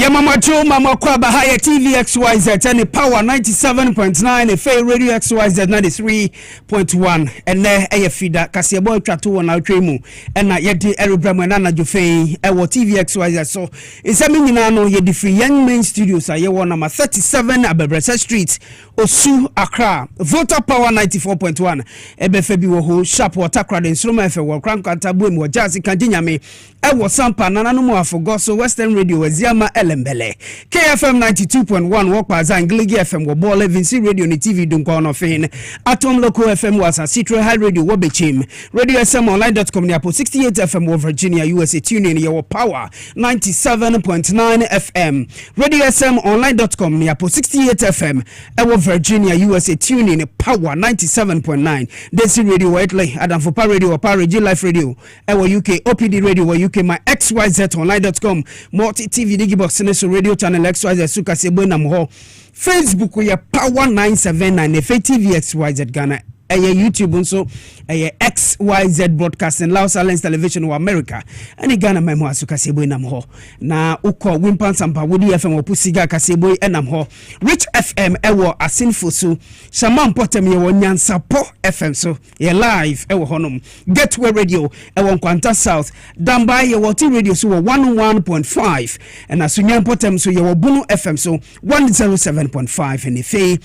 Yamamacho mama kwa bahaya TV XYZ and power 97.9 FA radio XYZ 93.1 and there feeder Kasiebo Tratu on our tremu and yet Erebramo and Jofe TV XYZ so it's a minano ye free young main studios are one number 37 Abebrese Street Osu Accra voter power 94.1 Ebefebi wo sharp water crowd in Sroma FA wo crank tabu mo jazz kanjinyame ewo sampa nana mo afogo so Western Radio Eziama Elembele KFM 92.1 Wokpaza Angligi FM wo ball Vinci Radio ni TV dunko no fin Atom Local FM was a Citro High Radio Wobechim Radio SM Online.com ni apo 68 FM wo Virginia USA tune in your power 97.9 FM Radio SM Online.com ni apo 68 FM ewo Virginia USA tune in power 97.9 Desi Radio Whiteley Adam for Radio or Power Life Radio ewo UK OPD Radio or UK my XYZ Online.com multi TV Digibox Neso Radio channel XYZ Suka Sebo na mo Facebook we power 979 FTV XYZ Ghana YouTube also XYZ Broadcasting Los Angeles Television of America and Ghana memo asuka Sebo na mo na uko Wimpan Sampa Wodi FM opusiga Kasebo enam ho Rich FM ewo asinfo so Shaman Potem ye wonyansa po FM so ye live ewo honom Gateway Radio ewo Kwanta South Damba ye woti radio so 101.5 and asunyan Potem so ye wo Bunu FM so 107.5 and ife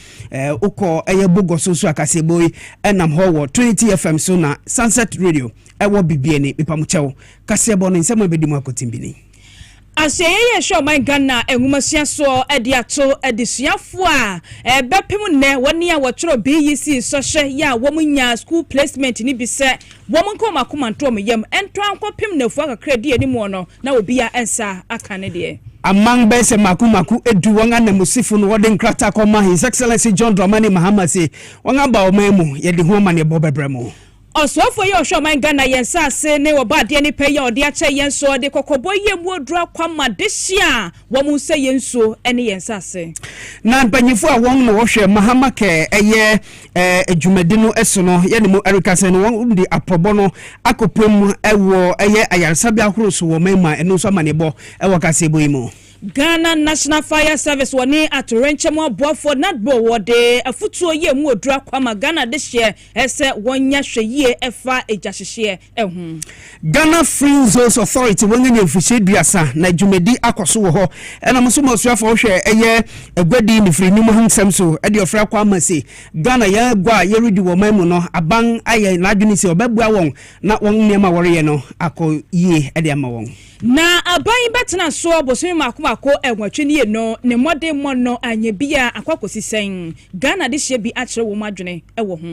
uko eye Bogo so akasebo enam ho 20 FM so na Sunset Radio ewo bibiene ipamuchewo Kasiebo no nsemo ebedimu akotimbini Aseye show my Ghana enwumasia so ediato edisuafo a bepem ne woni a wotro BEC so hye ya womunya school placement ni bi se womunko makomanto omyam ento ankopem nafu akakra di animu no na obi a ensa aka ne de among bese makumaku edu wanga na musifu no wode nkrata koma His Excellency John Dramani Mahama say wanga ba omemu ye de ho ma ne bobebremu Osofo ye ohwo man Ghana yensa ase ne obade ne peye ode ache yenso de kokobo ye muodura kwama de hia wo mu se yenso ene yensa ase na mpanyifo a won no wohwe Mahama ke eye edwumadi no eso no ye ne mo Erica se no won di aprobo no akopem ewo eye ayarsabi ahoroso wo mema eno so amanebo ewo Kasiebo imo Ghana National Fire Service woni atorenchemo boafo nadbo wode afutuo ye mu odura kwama Ghana de hye ese wonya hweye efa ejahhye ehun Ghana Free Zones Authority wonye ofishe duasa na dwumedi akoso wo ho ena mo so mosuafo hwe eye egwadi ni free nimu hansem so e de ofra kwama se Ghana ya gwa ye redi wo mamu no aban aye na adwini se obabua won na won niam awore ye no akoyie e de ama won na aban betena so bosomi makomako enwatwe ne no ne mode mono anye bia akwakosisen Ghana de hye bi akere wo madwene ewo ho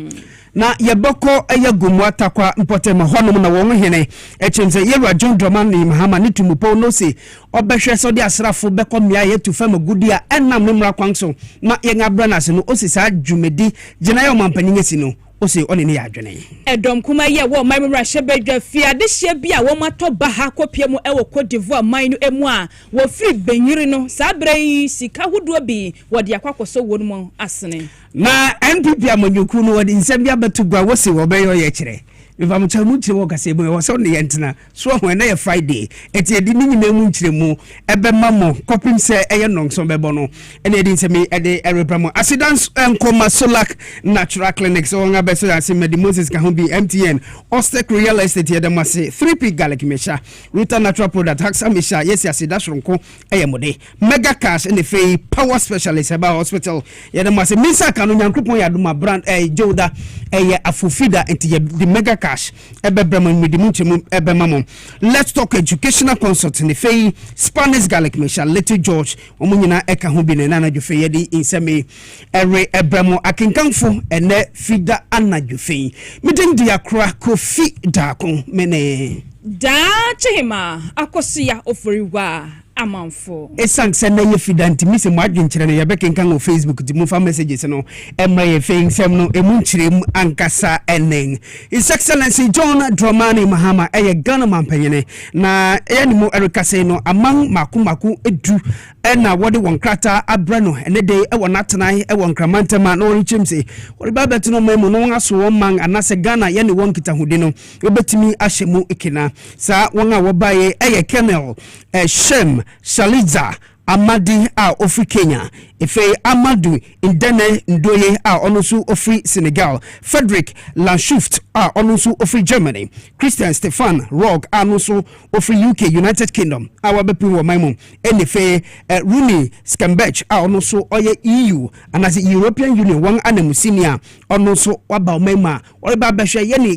na yeboko eyagumu atakwa mpotema honom na won hene echemse yewra John Dramani Mahama ne tumupo no se obehwe so de asrafo bekomia yetu fam gudia enam ne mra kwanso na yenga branase no osisa dwumedi gina yo mampani ngesi no Ose oni ne yadwene edom kuma ye wo mamra hyebedwa fia de hye bia wo mato baha kopiemu ewo Cote d'Ivoire manu emu a wo free benyiri no sabrai sika hodo bi wo de akwakoso wonum asene na NPP amanyuku no wo de nsem bia betugwa wo se wo beyo ye kire Iva mchamu nchire wo Kasiebo wo so ne yentina so ho na ye Friday eti edi ni nyina mu nchire mu ebe mamo kopim se eye nonso bebo no ene edi nsemi ede erebramo acidance nkoma solak natural clinic so nga beso ase medi Moses ka ho bi MTN Ostek real estate ye demase 3P garlic mesha Ruta natural product haxa mesha yes acidance ronko eye mode mega cash ene fei power specialist about hospital ye demase misa kanu nyankopon ya duma brand joda eye afufida enti ye the mega cash ebebramo midimunchemu ebemamo let's talk educational consult in the Spanish garlic mesha Little George omunyina eka ho bi ne na dwofe ye di inseme ere ebramo akenkanfo ene fida anadwofe midin dia kra kofi daako mene da chema akosia oforiwa amanfo esanse na ye fidanti mise mo adwenkyere no ye bekenkan o Facebook di mo fa messages no emra ye fensem no emunkyerem ankasa enen His Excellency John Dramani Mahama eye Ghana mampanyene na ye ni mo Erica say no amang makumaku edu ena wode won krata abra no ene de e won atenan e won kramantema no richimse wode ba beto mamu no aso won man anase Ghana ye ni won kitahude no obetimi ahyemu ikena sa won a wobaye eye Kennel Shem Shaliza Amadi a ofri Kenya, Efe Amadu Indene Ndoye a onusu ofri Senegal, Frederick Lanschuft a onusu ofri Germany, Christian Stefan Rogg a onusu ofri UK United Kingdom, our bepi wo maimu, Efe Rooney Skembech a onusu oye EU, and as the European Union wang anemusinia onusu waba maima, waba beshe yeni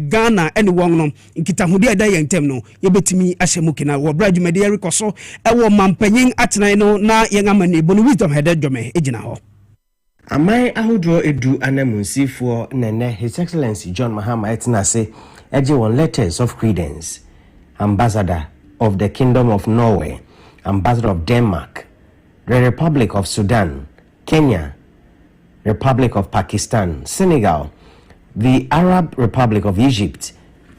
Ghana eni wangno, nkitahudi ada yentem no, yebetimi ashemukina, wabraju mediari koso, ewo mampenyin atina no na yengamani boni wisdom headed jome ejina ho. Amai ahudro edu anemunsifo nene His Excellency John Mahama etina se eje won letters of credence, Ambassador of the Kingdom of Norway, Ambassador of Denmark, the Republic of Sudan, Kenya, Republic of Pakistan, Senegal, the Arab Republic of Egypt,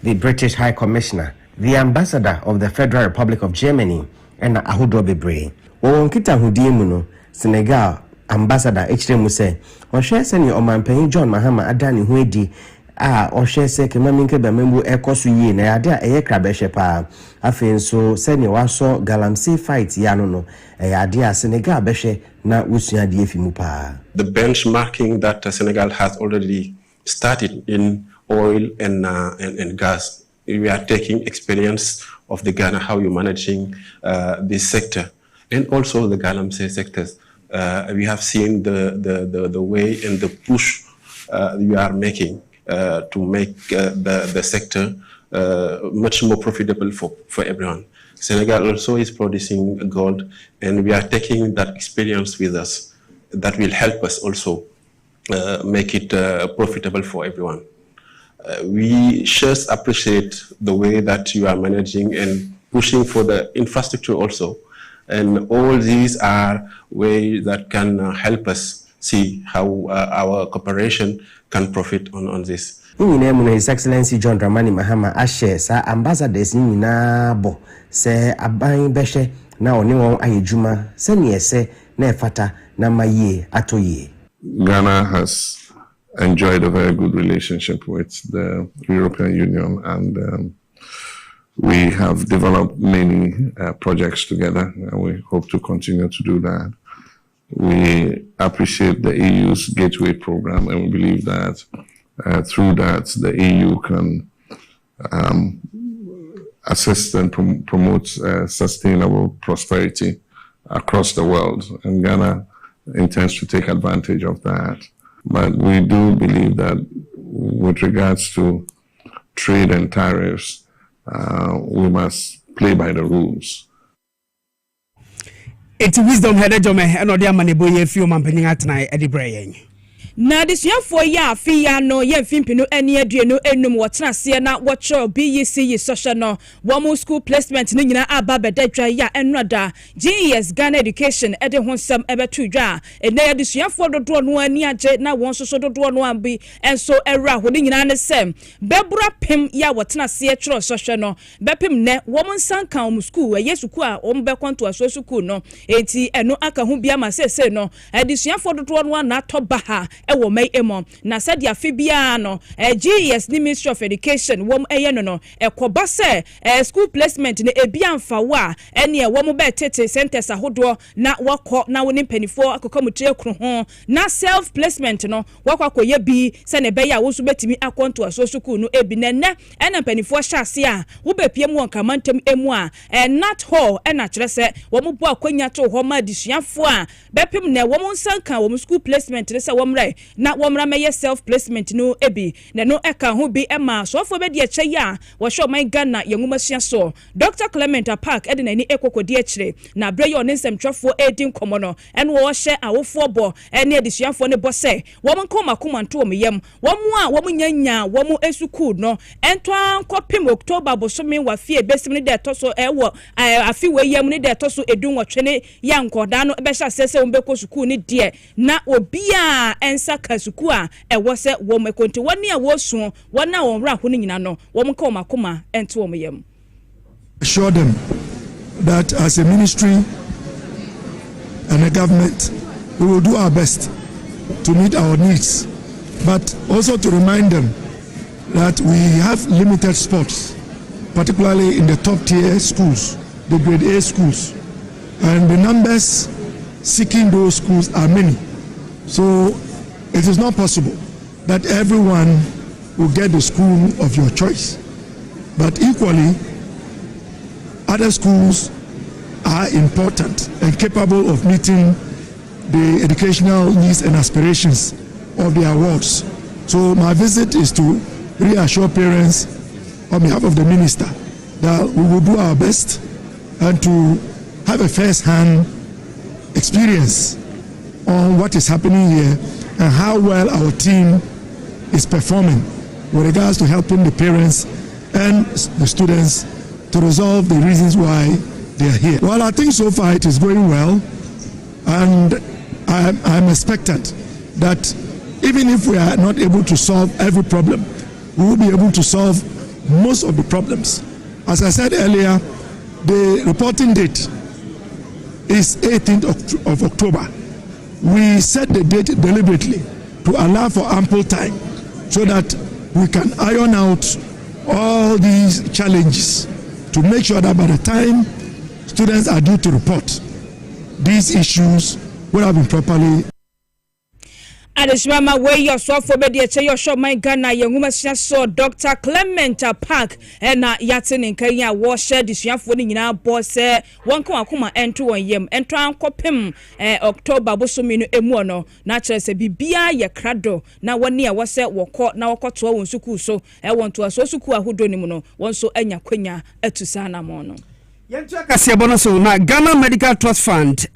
the British High Commissioner, the Ambassador of the Federal Republic of Germany, and ahudro bebre. Wonkita hudimuno Senegal Ambassador Hremu se ohwe se ne omampanyi John Mahama adani ho edi a ohwe se kemaminke bamembu ekoso yi na yade a eye krabehwe pa afenso se ne waso galamsey fight ya no yade a Senegal behwe na wusua de efimu pa. The benchmarking that Senegal has already started in oil and gas. We are taking experience of the Ghana, how you're managing this sector, and also the galamsey sectors. We have seen the way and the push you are making to make the sector much more profitable for everyone. Senegal also is producing gold, and we are taking that experience with us. That will help us also make it profitable for everyone. We just appreciate the way that you are managing and pushing for the infrastructure also. And all these are ways that can help us see how our cooperation can profit on this. His Excellency John Dramani Mahama ashe sa ambassadors nyina bo se aban behwe na oni won ayejuma se ne ese na efata na maye atoye. Ghana has enjoyed a very good relationship with the European Union, and we have developed many projects together, and we hope to continue to do that. We appreciate the EU's Gateway program, and we believe that through that, the EU can assist and promote sustainable prosperity across the world, and Ghana intends to take advantage of that. But we do believe that with regards to trade and tariffs, we must play by the rules. It's wisdom headed jome and odia maneboye few mampening atna edi brayen. Na disuafo ya afia no ye mfimpinu eni aduenu enum wotena se na wocho BEC social no womu school placement ni nyina aba bedadwa ya enroda GES Ghana Education ede honsam ebetu dwa ene ya disuafo dodo no ani age na won soso dodo no ambi enso era ho ni nyina ne sem bebura pem ya wotena se tro social no bepem ne womu nsanka om school yesuku a om be kwanto aso school no enti eno aka ho bia ma sese no disuafo dodo no na toba ha ewo mai emo na said ya fibia no GES ni Ministry of Education wom no ekoba se school placement ne ebia mfa wa ene wom be tete centers ahodo na wakọ na woni penifo akokomutre kru ho na self placement no wakọ akoye bi se ne be ya wo so betimi akonto aso school no ebi nene ena penifo hyase a wo be piem won kamantem emu a not ho ena kire se wom bo akonya to ho ma disuafo a bepem ne wom nsanka wom school placement ne se wom re na womra meye self placement no ebi na no eka ho bi ema so fo be de eche ya wo hwe man Ghana yengumasua so Dr. Clement Park ede nani ekokodi ekire na breyo ne nsɛmtwafo edin komo no ene wo hye awofo bo ene adisuafo ne bo se wom nkoma komanto wom yam wom a wom nyanya wom esuku no ento ankopim October bosome wa fie besim ne de toso ewo afi we yam ne de toso edun wotwene ya nkoda no be hye sese wom be ko suku ne de na obia ensa kasuku a ewo se wom ekonti woni a wo su wona won ra ho nyina no wom ka omakoma ento wom yam. Assure them that as a ministry and a government, we will do our best to meet our needs, but also to remind them that we have limited spots, particularly in the top tier schools, the grade A schools. and the numbers seeking those schools are many. So it is not possible that everyone will get the school of your choice. But equally, other schools are important and capable of meeting the educational needs and aspirations of their wards. So my visit is to reassure parents on behalf of the minister that we will do our best and to have a first-hand experience on what is happening here and how well our team is performing with regards to helping the parents and the students to resolve the reasons why they are here. Well, I think so far it is going well, and I'm expectant that even if we are not able to solve every problem, we will be able to solve most of the problems. As I said earlier, the reporting date is 18th of October. We set the date deliberately to allow for ample time so that we can iron out all these challenges to make sure that by the time students are due to report, these issues will have been properly. Adishmama way your so for be your show my Ghana young so Dr. Clement Park and yatin in Kenya wash this young for in our boss one kuma enter one yem and try and copim October bosomino emono natural se bibia ye crado na 1 year was set walk now caught to one suku so I want to a so suku who don't know one so enya quenya etusana mono. Yentua Kasiebo no so na Ghana Medical Trust Fund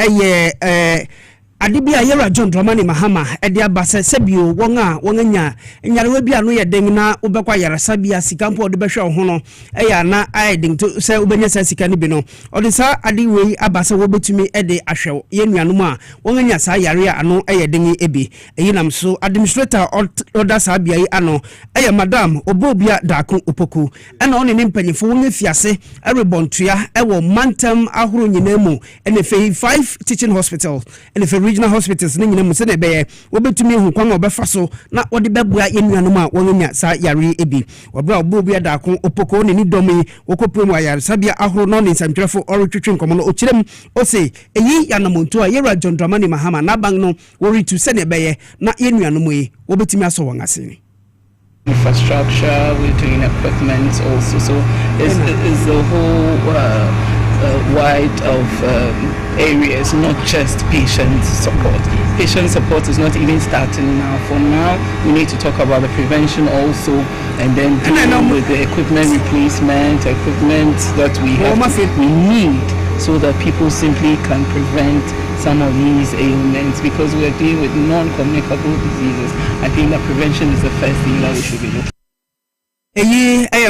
adibia yera John Dramani Mahama ede abase sebio wonga nyarewa bia no ye den na obekwa yarasa bia sikampo ode behwe ho no eya na aiding to se obenya sa sika ne bi no ode sa adiwe abase wo betumi ede ahwe ye nuanom a wonga sa yare ano eye den ebi eyinam so administrator order sa bia yi ano eye madam obobia dako opoku ena one ne mpanyefo wonga fiase erebontua ewo mantam ahoro nyinamu ene fe 5 teaching hospitals ene fe regional hospitals ni nyina mu se na be obetumi hu kwan obefa so na ode bebua ye nuanom a wonnya sa yare ebi obra obobia dako opoko ne ni domi wokoprom ayare sabia ahoro no ne nsantwefo oretwetwe nkomo no okirem o se eyi yanamonto a yera John Dramani Mahama na bang no woritu se na be na ye nuanom yi obetumi aso won ase ni infrastructure, we're doing equipment also, so is the whole wide of areas, not just patient support. Patient support is not even starting now. For now, we need to talk about the prevention also, and then dealing with the equipment replacement, equipment that we need, so that people simply can prevent some of these ailments, because we are dealing with non-communicable diseases. I think that prevention is the first thing that we should be looking.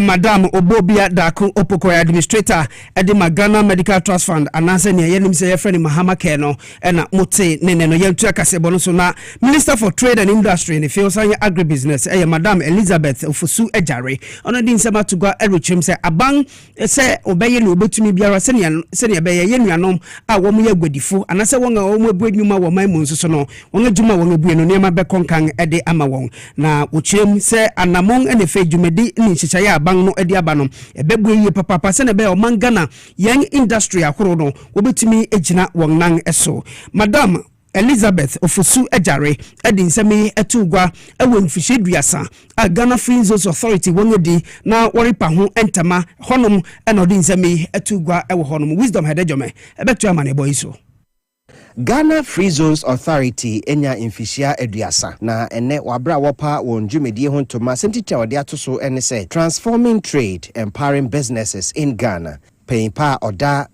Madam Obobia Dako Opoko administrator edi Ghana Medical Trust Fund anase ne yenim se yefreni Mahama Keno ena mote ne no yentua Kasiebo no so na Minister for Trade and Industry ne field science agribusiness Madam Elizabeth Ofosu Ejare ono din sema to go erichem se abang se obeye ne obetumi biara se ne beye yenuanom a wo mo yagwadifo anase won a wo mo abuadwuma wo man mu nso no won adwuma won abue no nema be konkan ede ama won na wochirem se anamon ene fe dwumedi ni chichaya abang no edi aba no ebebu yi papa se ne be o mangana young industry akoro no wobetumi ejina won nan eso Madam Elizabeth Ofosu Ejare edi nsemi etugwa ewo mfishe duasa a Ghana Free Zones Authority wongedi na woripa ho entama honom enodi nsemi etugwa ewo honom wisdom hedejome ebetu amane boy so Ghana Free Zones Authority enya infishia eduasa na ene wabra wapa won dwumedie ho ntoma sentita wode atoso ene se transforming trade, empowering businesses in Ghana. Paypa oda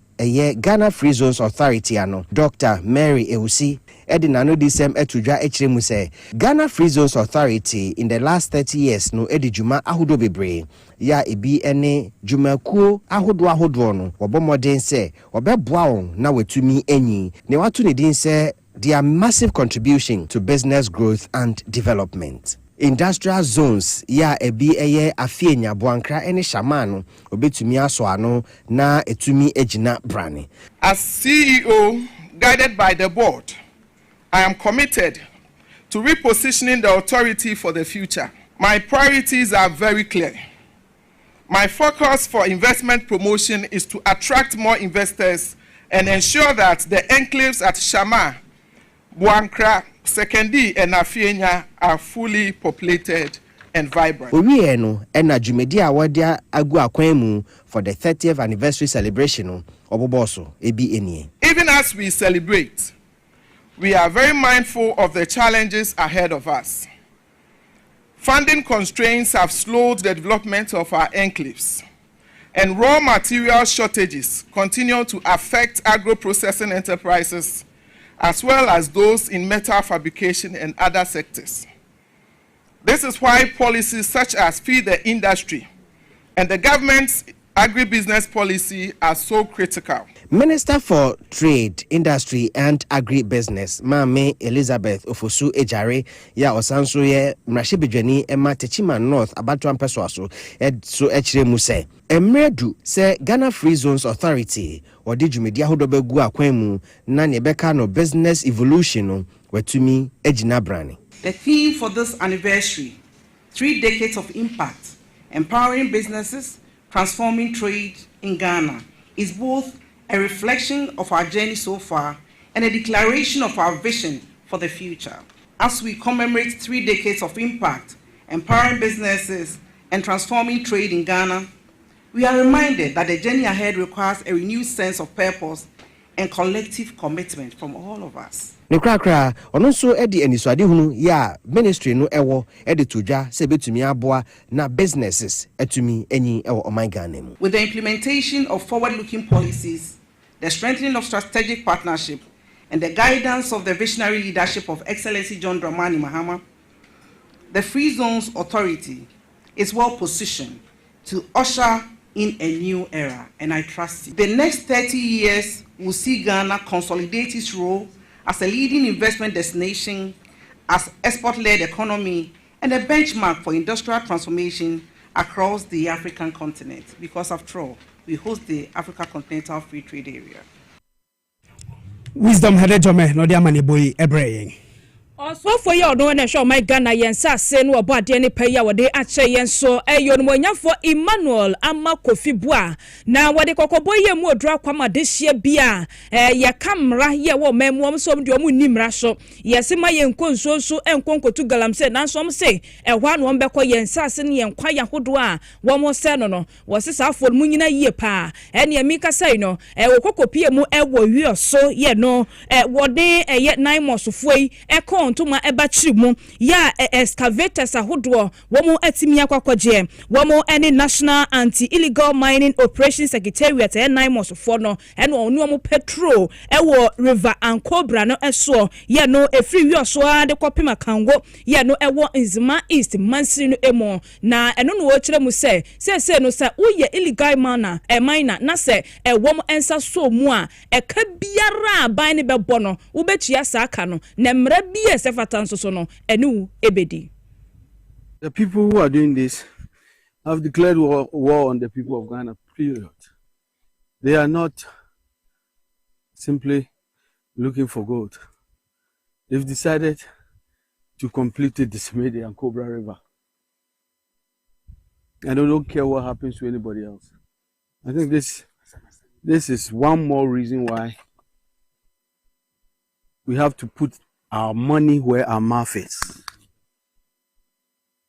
Ghana Free Zones Authority ano Dr. Mary Ewusi edina no disem etudwa echiremu se Ghana Free Zones Authority in the last 30 years no edijuma ahodo bebre ya ebi ene jumakuo ahodo no obomoden se obeboa won na wetumi enyi ne watu ne din se their massive contribution to business growth and development. Industrial zones ya ebi eye afienya boankra ene shamano obetumi aso ano na etumi ejina brane. As CEO guided by the board, I am committed to repositioning the authority for the future. My priorities are very clear. My focus for investment promotion is to attract more investors and ensure that the enclaves at Shama, Buankra, Sekendi, and Afienya are fully populated and vibrant. Owie no na dwumedi a wɔde agu akwan mu for the 30th anniversary celebration no oboboso ebi enie. Even as we celebrate, we are very mindful of the challenges ahead of us. Funding constraints have slowed the development of our enclaves, and raw material shortages continue to affect agro-processing enterprises as well as those in metal fabrication and other sectors. This is why policies such as Feed the Industry and the government's agribusiness policy are so critical. Minister for Trade, Industry and Agribusiness, Mame Elizabeth Ofosu Ejare, ya osanso ye mrashibidweni ema Techima North abatwan peswaso so echire mu se emredu se Ghana Free Zones Authority odi dwumedi ahodo begu akwan mu na ne beka no business evolution no watumi ejina brane. The theme for this anniversary, 3 decades of impact, empowering businesses, transforming trade in Ghana, is both a reflection of our journey so far and a declaration of our vision for the future. As we commemorate 3 decades of impact, empowering businesses, and transforming trade in Ghana, we are reminded that the journey ahead requires a renewed sense of purpose and collective commitment from all of us. Ne krakra ono so edi eniswade hunu ya ministry no ewo edi todwa se betumi aboa na businesses etumi enyi ewo oman Ghana mu. With the implementation of forward-looking policies, the strengthening of strategic partnership, and the guidance of the visionary leadership of Excellency John Dramani Mahama, the Free Zones Authority is well positioned to usher in a new era, and I trust it. The next 30 years will see Ghana consolidate its role as a leading investment destination, as export-led economy, and a benchmark for industrial transformation across the African continent. Because after all, we host the Africa Continental Free Trade Area. Wisdom Hedejome no dia mani boy ebreying. Also for your no na show my Ghana yensa se no obo ade ne pay ya wode ache yen so eyo no mwanyafo Emmanuel ama Kofi Bua na wode kokobo ye mu odra kwama de hye bia ye kamra ye wo mamuom so de omu nimra so ye se ma ye nkonso so enkonkotu galamse na so se ehwa no mbekọ yensa se ne yenkwa ya hodo a wo mo se no no wo se sa afọ mu nyina yie pa ene emika sai no wo kokopie mu ewo wi so ye no wode ye 9 months fuoi ntuma eba chirimu ya excavators ahodo womo atimi akwakoje womo any National Anti-Illegal Mining Operations Secretariat 9 months for no eno onu omo petrol ewo River Ankobra no eso ye no efri wi oso ade kopima kango ye no ewo Nzima East Mansi no emo na eno no wo kire mu se no se uye illegal miner na se womo ensa so mu a eka biara ban ne bebo no ubechia sa aka no na mra bi the people who are doing this have declared war on the people of Ghana, period. They are not simply looking for gold. They've decided to completely decimate the Ankobra River. And they don't care what happens to anybody else. I think this is one more reason why we have to put our money where our mouth is.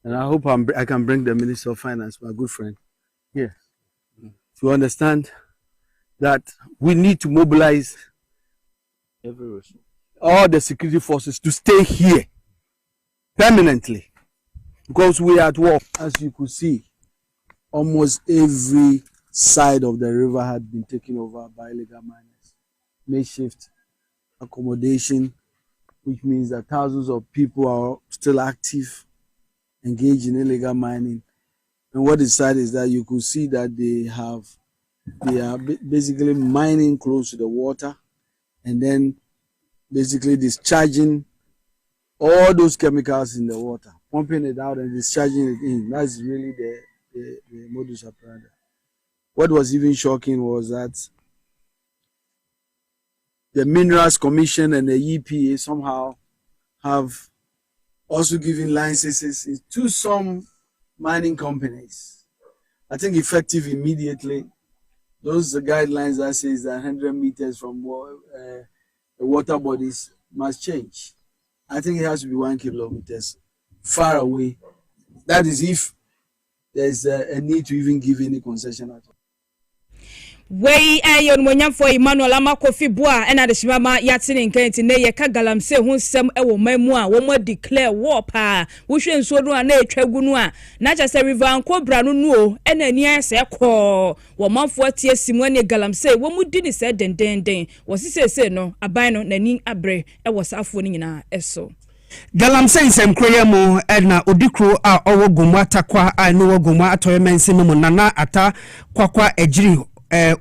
And I hope I can bring the Minister of Finance, my good friend, here to understand that we need to mobilize all the security forces to stay here permanently because we are at war. As you could see, almost every side of the river had been taken over by illegal miners. Makeshift accommodation, which means that thousands of people are still active, engaged in illegal mining. And what is sad is that you could see that they are basically mining close to the water and then basically discharging all those chemicals in the water, pumping it out and discharging it in. That's really the modus operandi. What was even shocking was that the Minerals Commission and the EPA somehow have also given licenses to some mining companies. I think effective immediately, those guidelines that says that 100 meters from the water bodies must change. I think it has to be 1 kilometers far away. That is if there's a need to even give any concession at all. Wey ayon monyamfo Emmanuel Amakofi Boa ena de shimama yatine nkanti ne ye ka galamse hu nsem ewo mamu a wo mo declare war pa wo hwe nso no na etwagu no a na cha se river anko bra no no ena ani ase ko wo manfo tie simu ne galamse wo mu di ni se dendenden wo sisese no aban no nani abre ewo safo ni nyina eso Galamse nsem kroye mo na odikro a owo gomu atakwa a no wo gomu atoyemense no nana ata kwakwa ejiri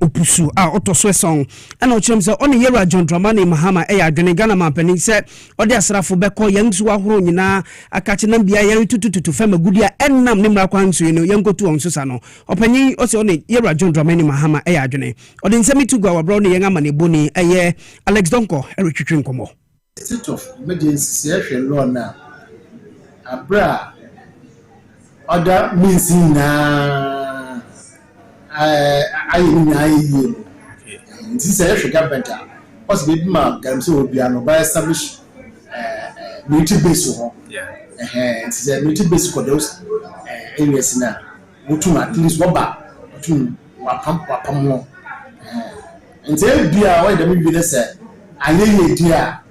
opusu a otoso song ana ochim se oni yera John Dramani Mahama ya adwene Ghana mampani se ode asrafo beko yansu ahoro nyina akache na bia yeri tutututu fema gudia ennam ne mra kwansu no yankotu on susa no opanyi o se oni yera John Dramani Mahama ya adwene ode nsemi tugu awabro ne yenga mane boni eye Alex Donko eretwetwe nkomo state of emergency se law na abra other means na I this is a government. Possibly, ma galamse will be an by establish military base. It's a military base for those areas now. At least one bar, two wapam. And say, dear, why the movie said, I lay dear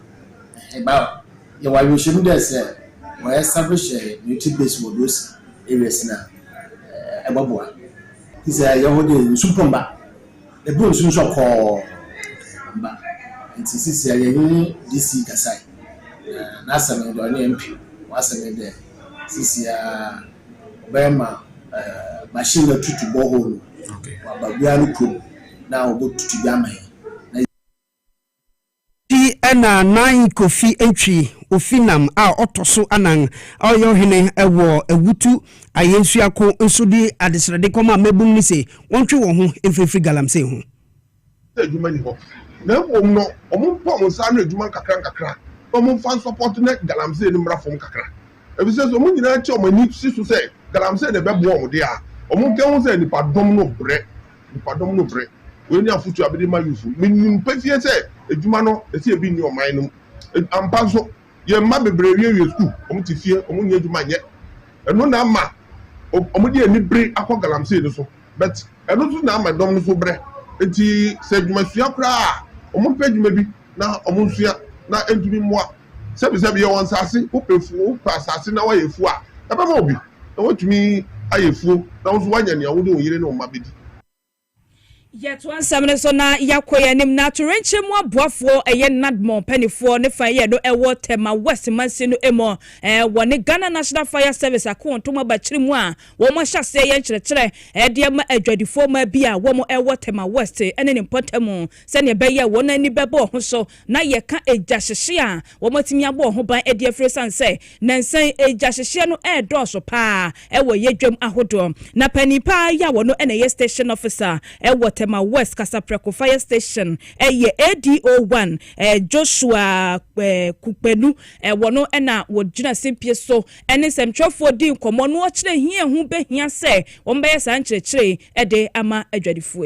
about your wife should say, why establish a military base for those areas now. Ababua. He said, "You hold the supumba. The bones soon so call. And since you DC Kasai, Nasa made on MP, was made there. Since Bema machine to borehole. Okay. But we are cool now. Go to Yama. Ena 9 kofi entry ofinam a otoso anan ayo hene ewo ewutu ayensu akọ nsudi adesrede koma mebum ni se wontwe wo ho efrefri galamse ho adwuma ni ho na om no omumpa mo sa na adwuma kakra omumfa support na galamse ni mrafom kakra ebise so mo nyina che omani sisu se galamse de bebo om de a omunka ho se nipa dom no bre we ni afutu abede ma yufu minim pefie se adwuma no esi ebi ni oman no ampa so ye ma bebre wie school omuti fie omunya adwuma nye eno na ma omudi ani bre akọ galamse no so but eno so na ma dom no so bre enti se adwuma sua kra omumpa adwuma bi na omunsua na entumi moa sebi ye won sase opefu pasase na wa yefu a eba ma obi na watumi ayefu na wo so wanya ne awodo oyire ne omabedi Yet one summoner so na yakoya nim na to renche mo aboafo eye nadmo penifo ne fa ye do ewo tema west mansi no emo woni Ghana National Fire Service akonto mo ba kire mu a wo mo hyase ye nkyerɛkyerɛ de ma adwadifo ma bia wo mo ewo tema west ene ne potamu se ne be ye won ani bebo ho so na ye ka ejahyehye a wo mo timi abo ho ban de afre sanse nansan ejahyehye no do so pa ewo ye dwam ahodo na panipa ya wo no ene ye station officer ewo tema West Kasapreko Fire Station eye ADO1 Joshua Kupenu wono ena wodjina simpie so ene semtwofo di nkomo no kire hie hu behia se wo mbe sa nkyerɛkyerɛ ede ama adwadifo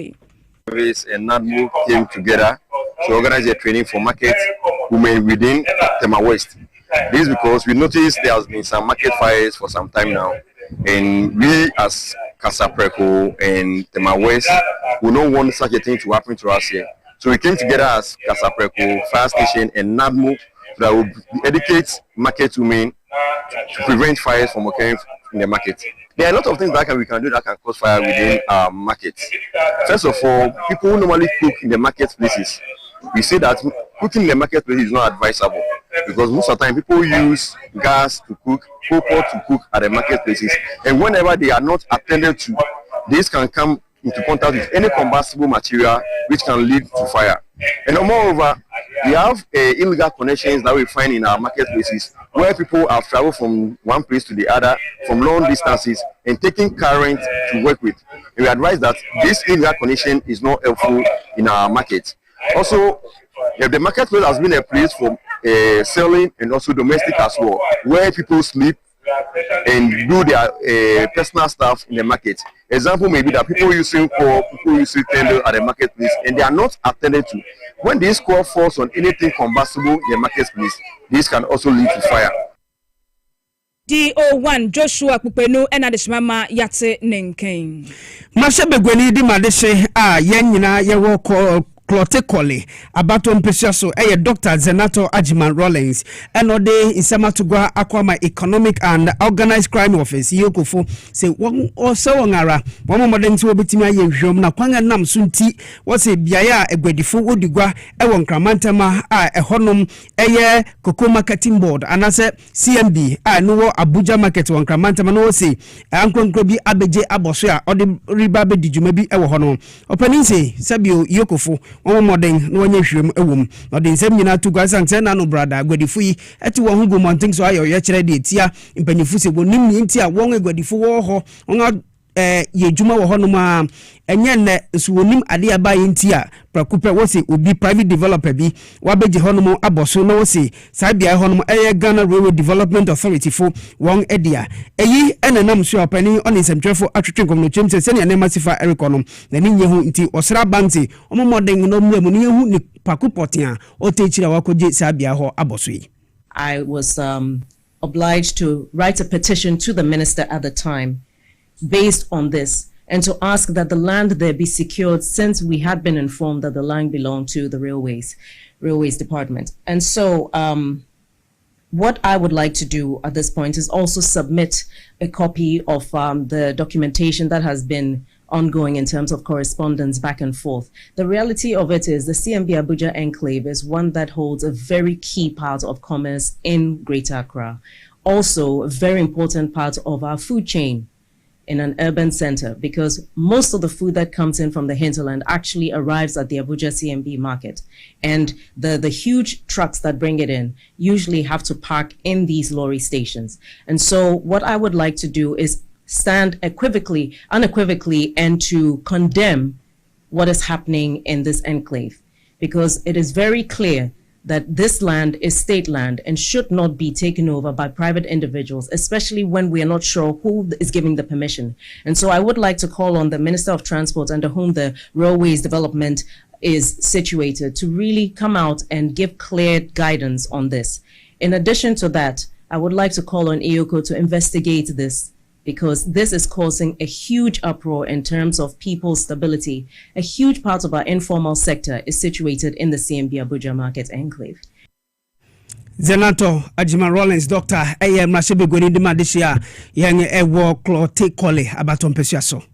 and NADMO came together to organize a training for market women within Tema West. This is because we noticed there has been some market fires for some time now, and we as Kasapreko and Tema West, we don't want such a thing to happen to us here. So we came together as Kasapreko Fire Station and NADMO that will educate market women to prevent fires from occurring in the market. There are a lot of things that we can do that can cause fire within our markets. First of all, people who normally cook in the marketplaces, we say that cooking in the marketplace is not advisable because most of the time people use gas to cook, coal to cook at the marketplaces, and whenever they are not attended to, this can come into contact with any combustible material which can lead to fire. And moreover, we have illegal connections that we find in our marketplaces where people have traveled from one place to the other from long distances and taking current to work with. And we advise that this illegal connection is not helpful in our market. Also, the marketplace has been a place for selling and also domestic as well, where people sleep and do their personal stuff in the market. Example may be that people using call, people using tender at the marketplace, and they are not attended to. When this call falls on anything combustible in the marketplace, this can also lead to fire. DO1 Joshua Kupenu Enadishmama Yate Nenken. Masha Begweni di Madeshe Yenyina Yewo Clotically about Pesaso, Dr. Zenato Ajiman Rollins, and Ode Isamatugwa Aquama Economic and Organized Crime Office, Yokofo, say one or so ngara, one modern to Betima Yom Kwanga Nam Sunti, was a Biaya, a Gwedifu Udigua, Ewon Kramantama, a Honum, a Cocoa Marketing Board, and I said CMB, I know Abuja Market, one Kramantama, no say, Uncle Grobi Abeje Abosia, or the Ribabe Dijumebi Ewohono, opening say, Sabio Yokofo. One modern no one shrim a womb, or the same yina to Gazan no brother, Gwedifu, at one who go mounting so I or yesterday, tia, in Penifusi, will name me tia, one a Gwedifu, on ye Juma Honoma, and yen swimming adia by in tia, Prakupe was it would be private developer be, Wabeji Honomo Aboso no say, Sabia Honomo Ghana Railway Development Authority for Wong Edia. A ye and a num sure penny on his entrefo attributing of no James and sending a nemasifa econom, the Ninja inti or Sra Bansi, or more than no Muni Pakupotia, or Teachira Wakoji Sabia ho Abosui. I was obliged to write a petition to the minister at the time based on this, and to ask that the land there be secured, since we had been informed that the land belonged to the railways department. And so what I would like to do at this point is also submit a copy of the documentation that has been ongoing in terms of correspondence back and forth. The reality of it is the CMB Abuja enclave is one that holds a very key part of commerce in Greater Accra. Also, a very important part of our food chain in an urban center, because most of the food that comes in from the hinterland actually arrives at the Abuja CMB market. And the huge trucks that bring it in usually have to park in these lorry stations. And so what I would like to do is stand unequivocally, and to condemn what is happening in this enclave, because it is very clear that this land is state land and should not be taken over by private individuals, especially when we are not sure who is giving the permission. And so I would like to call on the Minister of Transport, under whom the railways development is situated, to really come out and give clear guidance on this. In addition to that, I would like to call on EOCO to investigate this, because this is causing a huge uproar in terms of people's stability. A huge part of our informal sector is situated in the CMB Abuja Market Enclave. Zenato Ajiman Rollins, Doctor A.M. Mashebe Gwenidima Dishia, Yang Ewo Clote Kole, Abaton Pesiaso.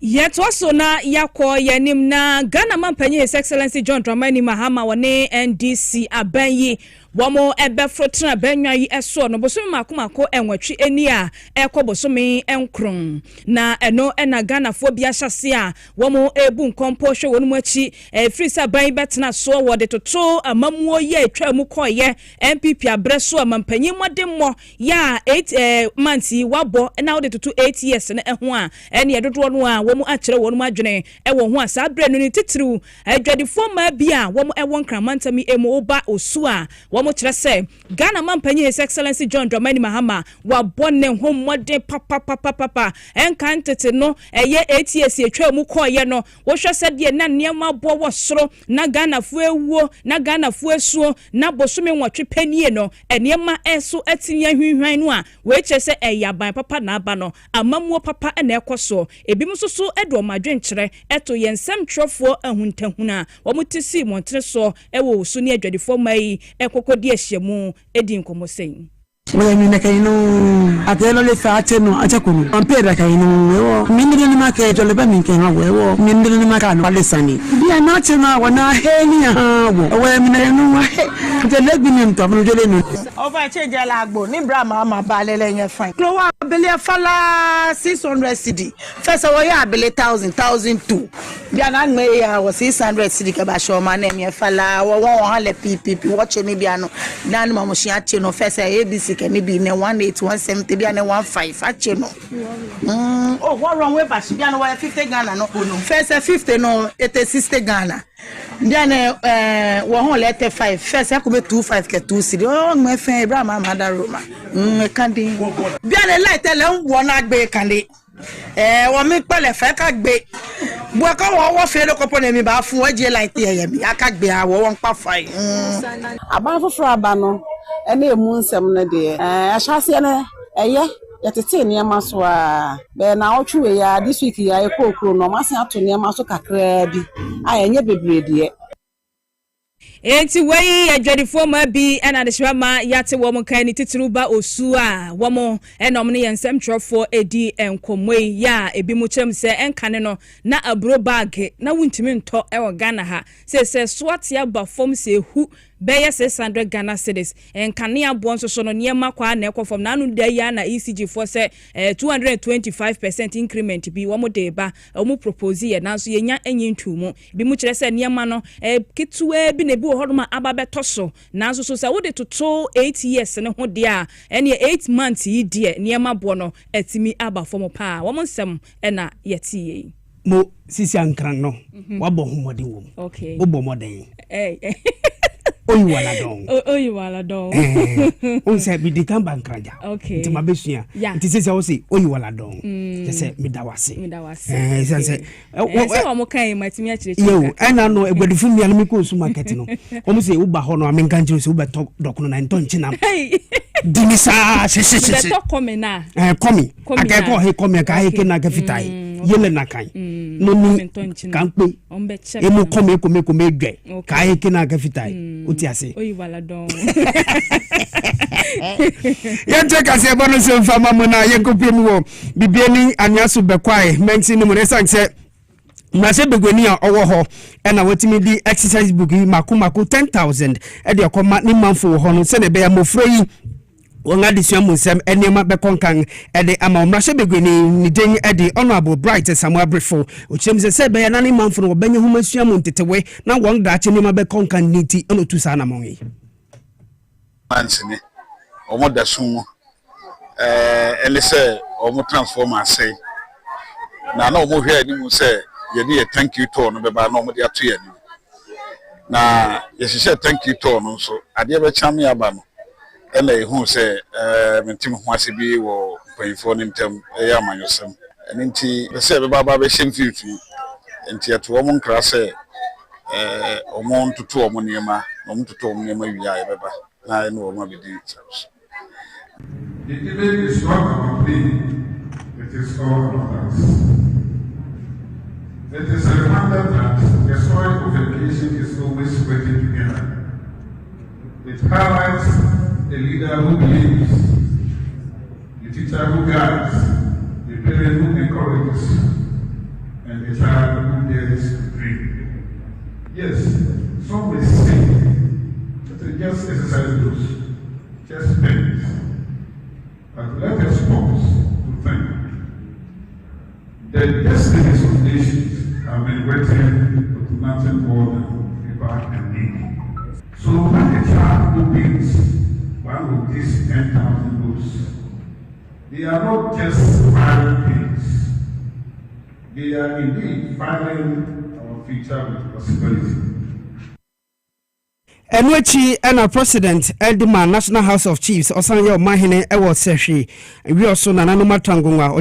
Yet also na yako yenim na Ghana Mampenye His Excellency John Dramani Mahama wane NDC abenyi wamo ebe frotra benwa yi eso no bosomi makomako enwatwi eni a ekọ bosomi enkron na eno ena Ghana fo bia hyase a wamo ebu nkompo hwe wonu achi free sa ban betena so wode toto amamuo ye atwa mu koye MPP abreso amampanyi modemmo ya 8 months wabo na wode toto 8 years na eho a ene dodo no a wamo akere wonu adwene ewo ho a sa bre no ni titiriu adwade foma bia wamo ewo nkramantami emo oba osu a mo kire se Ghana Mampenye His Excellency John Dramani Mahama wa bonne ho modern papa enkantete no eye ATS etwa mu koye no wo hwe se de na niam abo wo soro na Ghana fu ewuo na Ghana fu esuo na bosome nwotwe panie no eniema eso atinya hwihwan no a we che se eyaban papa na aba no amamuo papa na ekoso ebi musoso edo madwen kire eto yensem twofo ahuntahuna wo mutisi montre so ewo so ne adwadefo mai ekoko di ehyemu edi nkomosen we mi na kaino atelo le faate no achakuno ampera kaino wewo mindire ni make to le ba mi kenha wewo mindire ni make no alesani bia na chena wana heni hawo we mi na no wa te le bi ni mto no jele no over change la agbo ni bra ma ba lele yen fine klo wa bele fala 600 cedi first wa ya bele 1000 bia na me ya was 600 cedi ka ba show ma na me fala wo won le ppp watch me bia no na no mo shi ache no first abc can be ne 18170 bia ne 15 ache no oh what wrong with bash bia no 50 Ghana no first 50 no it is 60 Ghana Then one letter 5 first I could be 25 ke 2 city. Oh my friend Abraham Madaroma. Candy. Biane light tell one agbe candy. Wa mi pele fe ka gbe. Bo ka wo fe lo kopo mi ba fun oje light here mi aka gbe awo won pa fai. Aba foforo aba no ene emu nsem ne de ahase ne eye yetete niema so a be na otwe ya this week ya ekokro no mase ato niema so kakra bi ayenye bebre de enti wey adwadifo ma bi ena de hwama yate wo mo kan ni titiri ba osu a wo mo enom ne yensem trofo edi enkomoi ya ebi mu chem se enkane no na abro bag na wuntimi nto e wo Ghana ha se swat ya ba fom se hu beye 600 Ghana cedis enkane abo nso so no niema kwa na ekofom na anu da ya na ECG for se 225% increment bi wo mo de ba wo mo propose ye na so yenya enyi ntumu bi mu kire se niema no kitwe bi na bi wo hodoma ababeto so na so so se wo de toto 8 years ne ho de a ene 8 months yi de niema bo no atimi aba fom pa wo mo nsem na yeti ye mo sisi ankran no wabo homode wo okay wo bo moden Oyiwala don. On say bi de kan bankranja. Okay. Nti mabesua. Nti sese wo say oyiwala don. Say medawase. Say wo mo kan matimi a kire. Yo, ana no egbedufu mi an mi ko su market no. Omo say wo ba ho no amenka nti so wo beto dokono na nto nchi na. Dinisa se. Beto come na. Come. Aka ko he come ka he ke na ka fitai. Yele na kan. No ni kan pe. Emu come dwe. Ka he ke na ka fitai. Utiase. Oyiwala don. Yente Kasiebo no se mfama mu na yenkopem wo bibiani anyaso bekwai menti ni mu ne sanse Mase begweni a owo ho na watimi di exercise book mako 10,000 e de akoma ni manfo ho no se ne be ya mofro yi wonga disua munsem enema be konkan ede ama omrahye begweni ni den ede honorable bright Samuel Brifo ochemse se be ya na ni manfo no benye huma sua mu ntetewe na won da che nema be konkan niti eno tu sa na monyi ansini omo da sumu elise omo transformer say na omo hwe ani mu say ye thank you to no be ba na omo de ato ye ni na ye hye thank you to no so ade be chame aba no ela ehu say mentim ho ase bi wo payfo ni ntem ya amanyosem enti say be baba be hye mfifi enti ato omo nkra say omo ntutu omo niema omo ntutu omo niema wi ya beba na no omo be di house. The image is not about me, it is all about us. It is a reminder that the story of education is always working together. It highlights a leader who believes, the teacher who guides, the parent who encourages, and the child who dares to dream. Yes, some may say that it just exercise those, just spend. But let us pause to think. The destinies of nations have been written with nothing more than paper and ink. So when a child opens one of these 10,000 books, they are not just filing things. They are indeed filing our future with possibility. Enwechi ena president Edma National House of Chiefs osanye omahene ewo sehwe wi oso na nanu matangonwa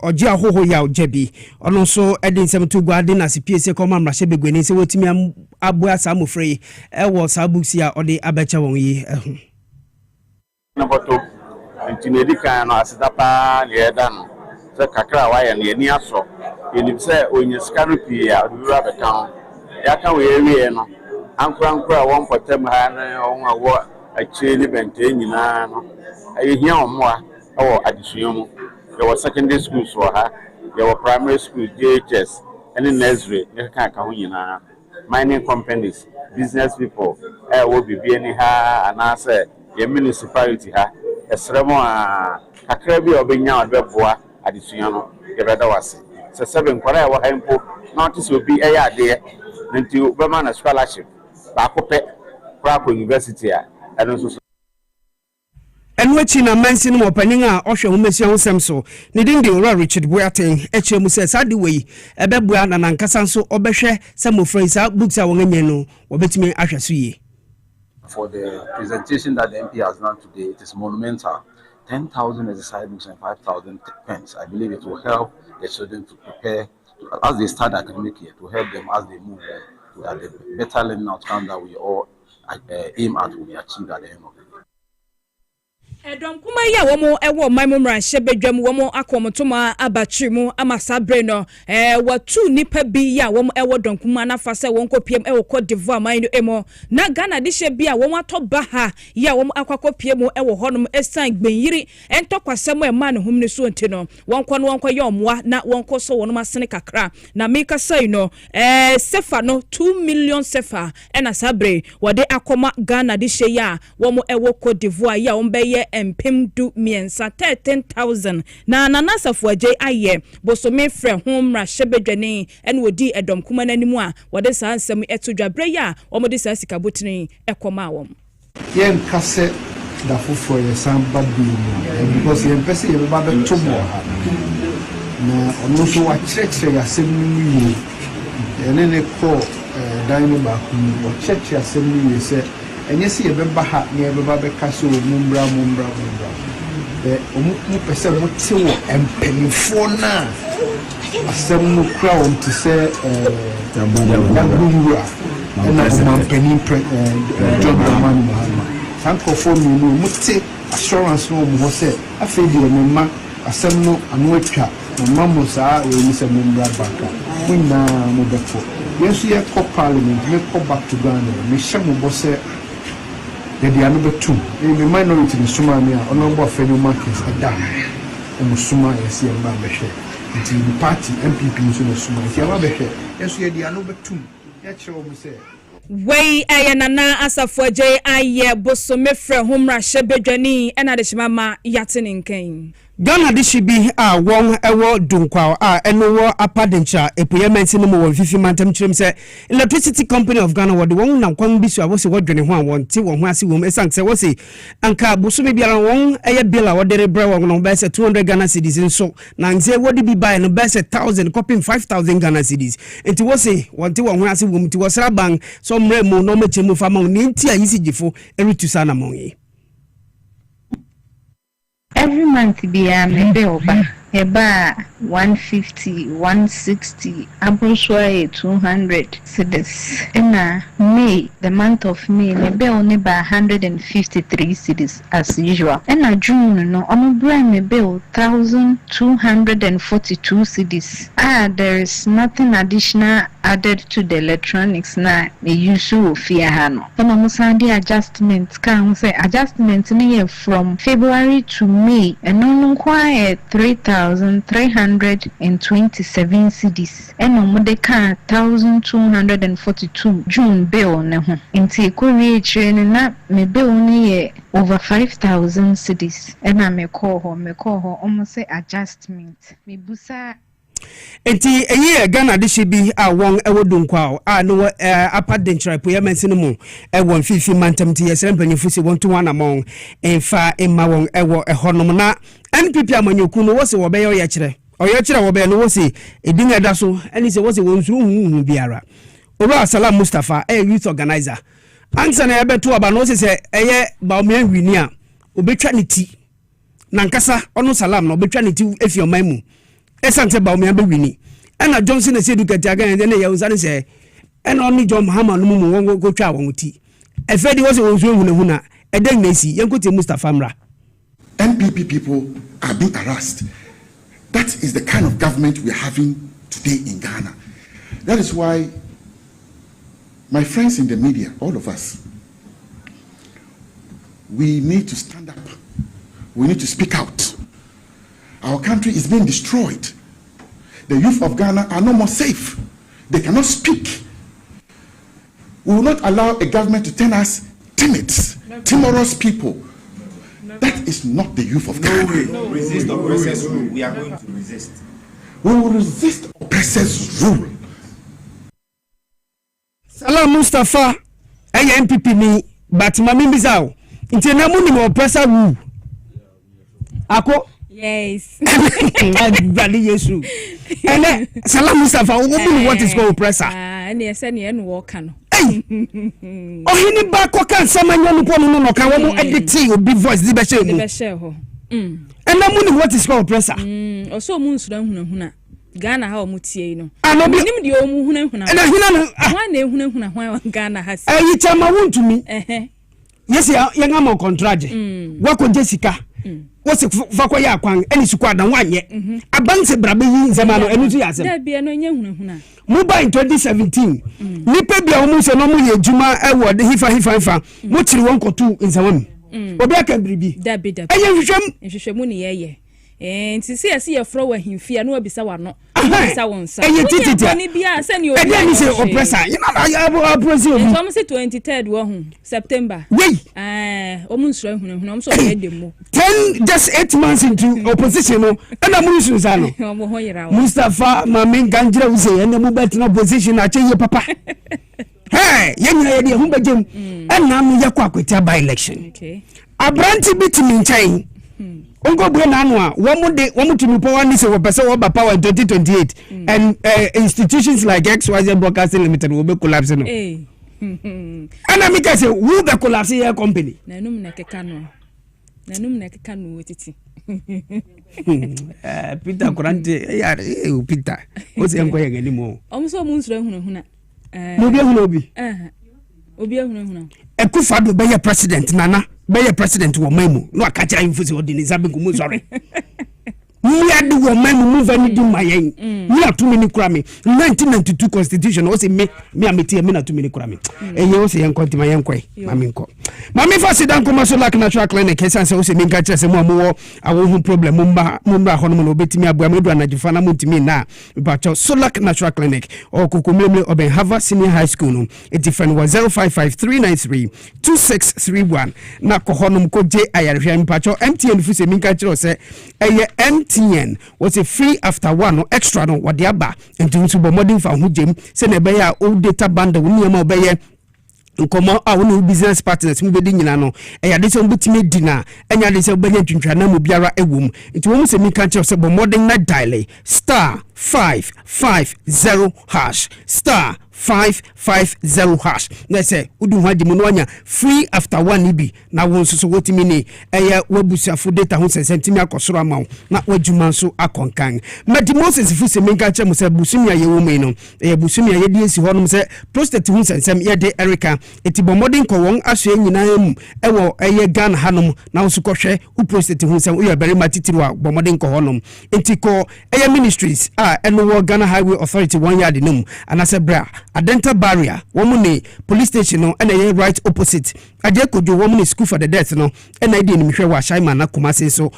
oja hoho ya ojebi ono so edin semtu guade na CPC koma mrahye begweni se wotimi abo asa mofrey ewo sabuksi a ode abecha won yi ehu na boto ntinedi kan no asetapa ne edan se kakra wa ya ne ni aso enim se onye scanupi a odura bekan ya kan we ewie no ankura won potem ha na won awo acheli bente nyina no ayehia omoa awo adisuomu there was secondary schools so ha there were primary schools JHS and nursery ne kan ka ho nyina mining companies business people wo bibie ni ha anase ye municipality ha esremo a kakra bi obenya odbeboa adisuo no ye beda wase se seven kwara ya wo ha mpo na otiso bi eya ade nti obema na scholarship bakope kwa university a eno so Enwechi na mention mo panin a ohwe ho mesia ho sem so ne din de ora Richard Boateng eche mu se sade we ebebua na nankasa nso obehwe se mo frisa books a won anye no obetimi ahwe so ye. For the presentation that the MP has done today, it is monumental. 10,000 exercise books and 5,000 pens. I believe it will help the children to prepare as they start the academic year, to help them as they move to the better learning outcome that we all aim at will be achieved at the end of the day. Edom kuma ya womo ewo maimumra shebedwam womo akomotoma abatrimu amasabre no watu nipa bi ya womo ewo dom kuma na fase wonko piem ewo Cote d'Ivoire maino emo na Ghana de shebia womo atoba ha ya womo akwakopiem ewo honom esan gbenyiri entokwasem e man hum ne so ntino wonko ye omwa na wonko so wonom asene kakra na meka sai no sefa no 2 million sefa ena sabre wode akoma Ghana de she ya womo ewo Cote d'Ivoire ya wombeye empem du miensa 13,000 na nanasafo aje aye bosome frɛ homra hyebedwane en wodi edom kuma nanimu a wode saa nsɛm etodwabre ya omode saa sikabotini ekoma awom yen kase da fofo ye samba du because yen pese ye ba beto mo ha na ono so wa kyerɛkyerɛ yasɛm ni yi ene ne ko dan no ba ku wo kyerɛkyerɛ asɛm ni yi sɛ enye si yebeba ha ne yebeba beka so mumbra omu pese mo te wo empenifo na asem no kra on te se yabura na mampeni John Dramani Mahama sanko for me no mo te assurance no mo se afedi o mema asem no anu atwa mama mo saa e ni se mumbra baka na mo befo yesu ye ko parliament me ko back to Ghana me shamo bo se the number 2 in the minority in Somalia on number federal markets are down and Musuma is here until the party MPP in Somalia yes we are number 2 that's what we say Wey ayanana asafo je aye bosome frɛ homra hyebedwane ena de himama yatin nkan Ghana de shibi a won ewo dunkwa a eno wo apadencha epoyement no mo won fifi mantam kyerem se Electricity Company of Ghana wo de won na kwan bi so a wo se wodwene ho a won te wo ho ase wo esan se wo se anka bosome biara won eye bill a wo de rebre wo no be se 200 Ghana cedis nso na nze wo de bi buy no be se 1000 copying 5,000 Ghana cedis enti wo se won te wo ho ase wo mti wo sra bank so mre mu no me chemu fa ma ni nti a yisi gifo eritu sana mo yi. Every month be a bill eba 150, 160, Abusway 200 cedis. Ena May, the month of May, maybe only by 153 cedis as usual. Ena June, no, maybe 1,242 cedis. There is nothing additional added to the electronics na usual fear hano. Kama musandi adjustments can say adjustments near from February to May and no quiet 3,327 cedis. And no more 1,242 June bill ne ho. Inti Korea train na me bill only over 5,000 cedis. And I me call her almost say adjustment. Me busa enti eye Ghana de shibi a won ewodunkwa a no apadenchra poyament no mu ewon fifi mantam ti yesere mpanyefo se won to wana mon enfa emma won ewo ehonom na NPP amanyoku no wo se wo be ye kire wo be no wo se edin eda so eni se wo se won suru hu biara Oro Salam Mustafa youth organizer ansa na ebeto aba no se eye ba o me wini a obetwa ne ti na nkasa ono Salam na obetwa ne ti efi o man mu esante ba o me abewini ena Johnson ese educate aga en na ye usane se ena oni John Mahama no mu won go twa won ti efedi wo se won so ehunahuna eden na esi yenkote Mustafa Mra. NPP people are being harassed. That is the kind of government we are having today in Ghana. That is why my friends in the media, all of us, we need to stand up. We need to speak out. Our country is being destroyed. The youth of Ghana are no more safe. They cannot speak. We will not allow a government to turn us timid, timorous people. That is not the youth of Ghana. No, resist oppressors' rule. We are going to resist. We will resist oppressors' rule. Salam Mustafa, MPP ni but mami bizao. Inte na mu ni oppressor rule. Ako. Yes. Brother Yesu. And Salam Mustafa, what is called oppressor? And yes, and walk on. Oh, he back can summon you no can edit will be voice the best. And I'm what is called oppressor. Or so moons don't Ghana how mutie no. I know the omu huna. And I know why Ghana has. You tell my wound to me. Yes, young am contract. Work on Jessica. What's a Vakoya Kwang, any squad and 1 year. A bank brabi Zamano enthusiasm. There be no young Mobile in 2017. Nipe be almost a normal Juma award, Hifa. What you want or two in Zaman. Obeka Bribi. That be the Shemuni, and to see a flower him fear no bisa no. Bisa one sa. And you send you oppressor. You know I oppressor. It's almost 23rd one September. Wait. Almost I'm so ready. 10 just 8 months into opposition and I'm Mustafa Mami Ganjra we say and the movement in opposition I tell you papa. Hey, young lady who begin and now me yakwa by election. Okay. A branch bit in chain. Ongo Brenanwa, one to power is a person power in 2028 and institutions like XYZ Broadcasting Limited will be collapsing. And I make I say, who the collapsing your company? Nanum Nakano with it. Peter Kurante, Peter, what's the going anymore? Almost almost Huna. Obi Ekufado be your president nana be your president wo memu no akacha infusi odini zabe gumu sorry we adu wo memu move any do mayen me atu mini kurame 1992 constitution o se me ameti me na atu mini kurame eye o se yen konti mayen kwai mami nko mami fa sidan kuma so like natural clinic esan se o se me nka kire se mo awo awo problem mumba hono no betimi abu amedu anajifa na mutimi na bacho so like natural clinic o kokomlemle oben Harvard Senior High School no it different was 0553932631 na ko hono ko je ayarhwe mpacho MTN fu se me nka kire se eye MTN was a free after one or extra no what the aba and to modern for who Jim send a bear old data bundle when you are bear nkomo awonu business partners mu bedi nyina no eya de se mbutime dina enya de se benya twintwana mu biara ewum nti wo mu se mi kan che se bo modern na dial *550# *550# na se udu hwadi mu no anya free after one ibi na won so wotimi ni eya wabusuafo data ho sentimi akosoro amawo na wadwuma so akonkan medimosis fu se mi kan che mu se busumi aye wo mi no eya busumi aye de esi honom se prostate hu sensem ye de Erica eti bomodin ko won ahwe nyina mu ewo eye Ghana hanom na wo so kohwe u prostate hu sensem uya beri matitiri wa bomodin ko honom enti ko eye ministries eno wo Ghana Highway Authority one yard num anase bra a dental barrier woman police station no and a right opposite adekojo woman school for the death no and I didn't mhwe wa shaima na kumase so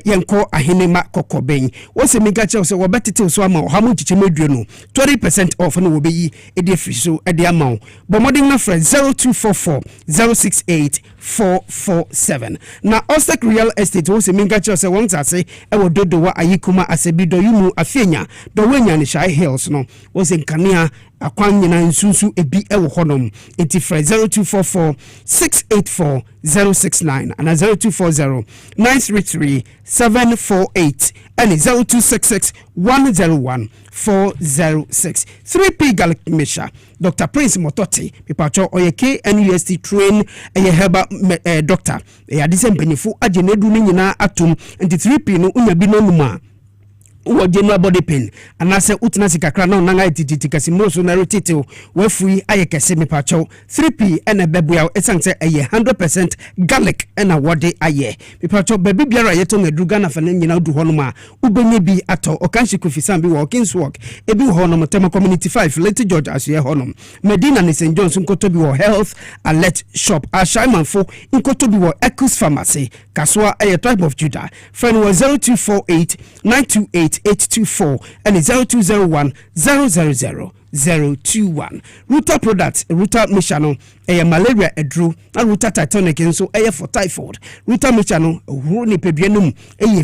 yenko ahenema kokoben wo se mega che so wo betete so ama hamu chiche medue no 20% off no wo beyi e de free so e de ama bo modern na friend 0244 068 447 na Ostek Real Estate wo se mega che so won tase e wo dodo wa ayikuma asebido yumu afenya do wenya ni Shai Hills no wo se nkania akwan nyina nsunsu ebi ewo honom enti fra 0244 684 069 and 0240 933 748 and 0266 101 406 3P Gallic Misha Dr. Prince Mototi pipacho oyeke NUST train eye herba doctor e adise mpanifo agenedu ni nyina atum enti 3P no unya bi no numa wo general body pain anase utina sikakra na nanga ititi kasimoso na rotete wafui ayekese mepacho 3P ena bebua esanse eye 100% garlic ena wode aye mepacho bebi biara yeto ngedruga na fane nyina odu honoma ubenye bi ato okanshi kofisan bi wo Kingswalk ebi honom tema community 5 Late George asiye honom Medina ni St John's nkoto bi wo health alert shop ashaimanfo nkoto bi wo Ecus Pharmacy kaswa eye type of Judah friend was 0248 928 824 and 0201 000 021. Ruta products, Ruta Mishano, malaria edru, na Ruta Titanic nso for typhoid. Ruta Mishano, Roni Pebianum,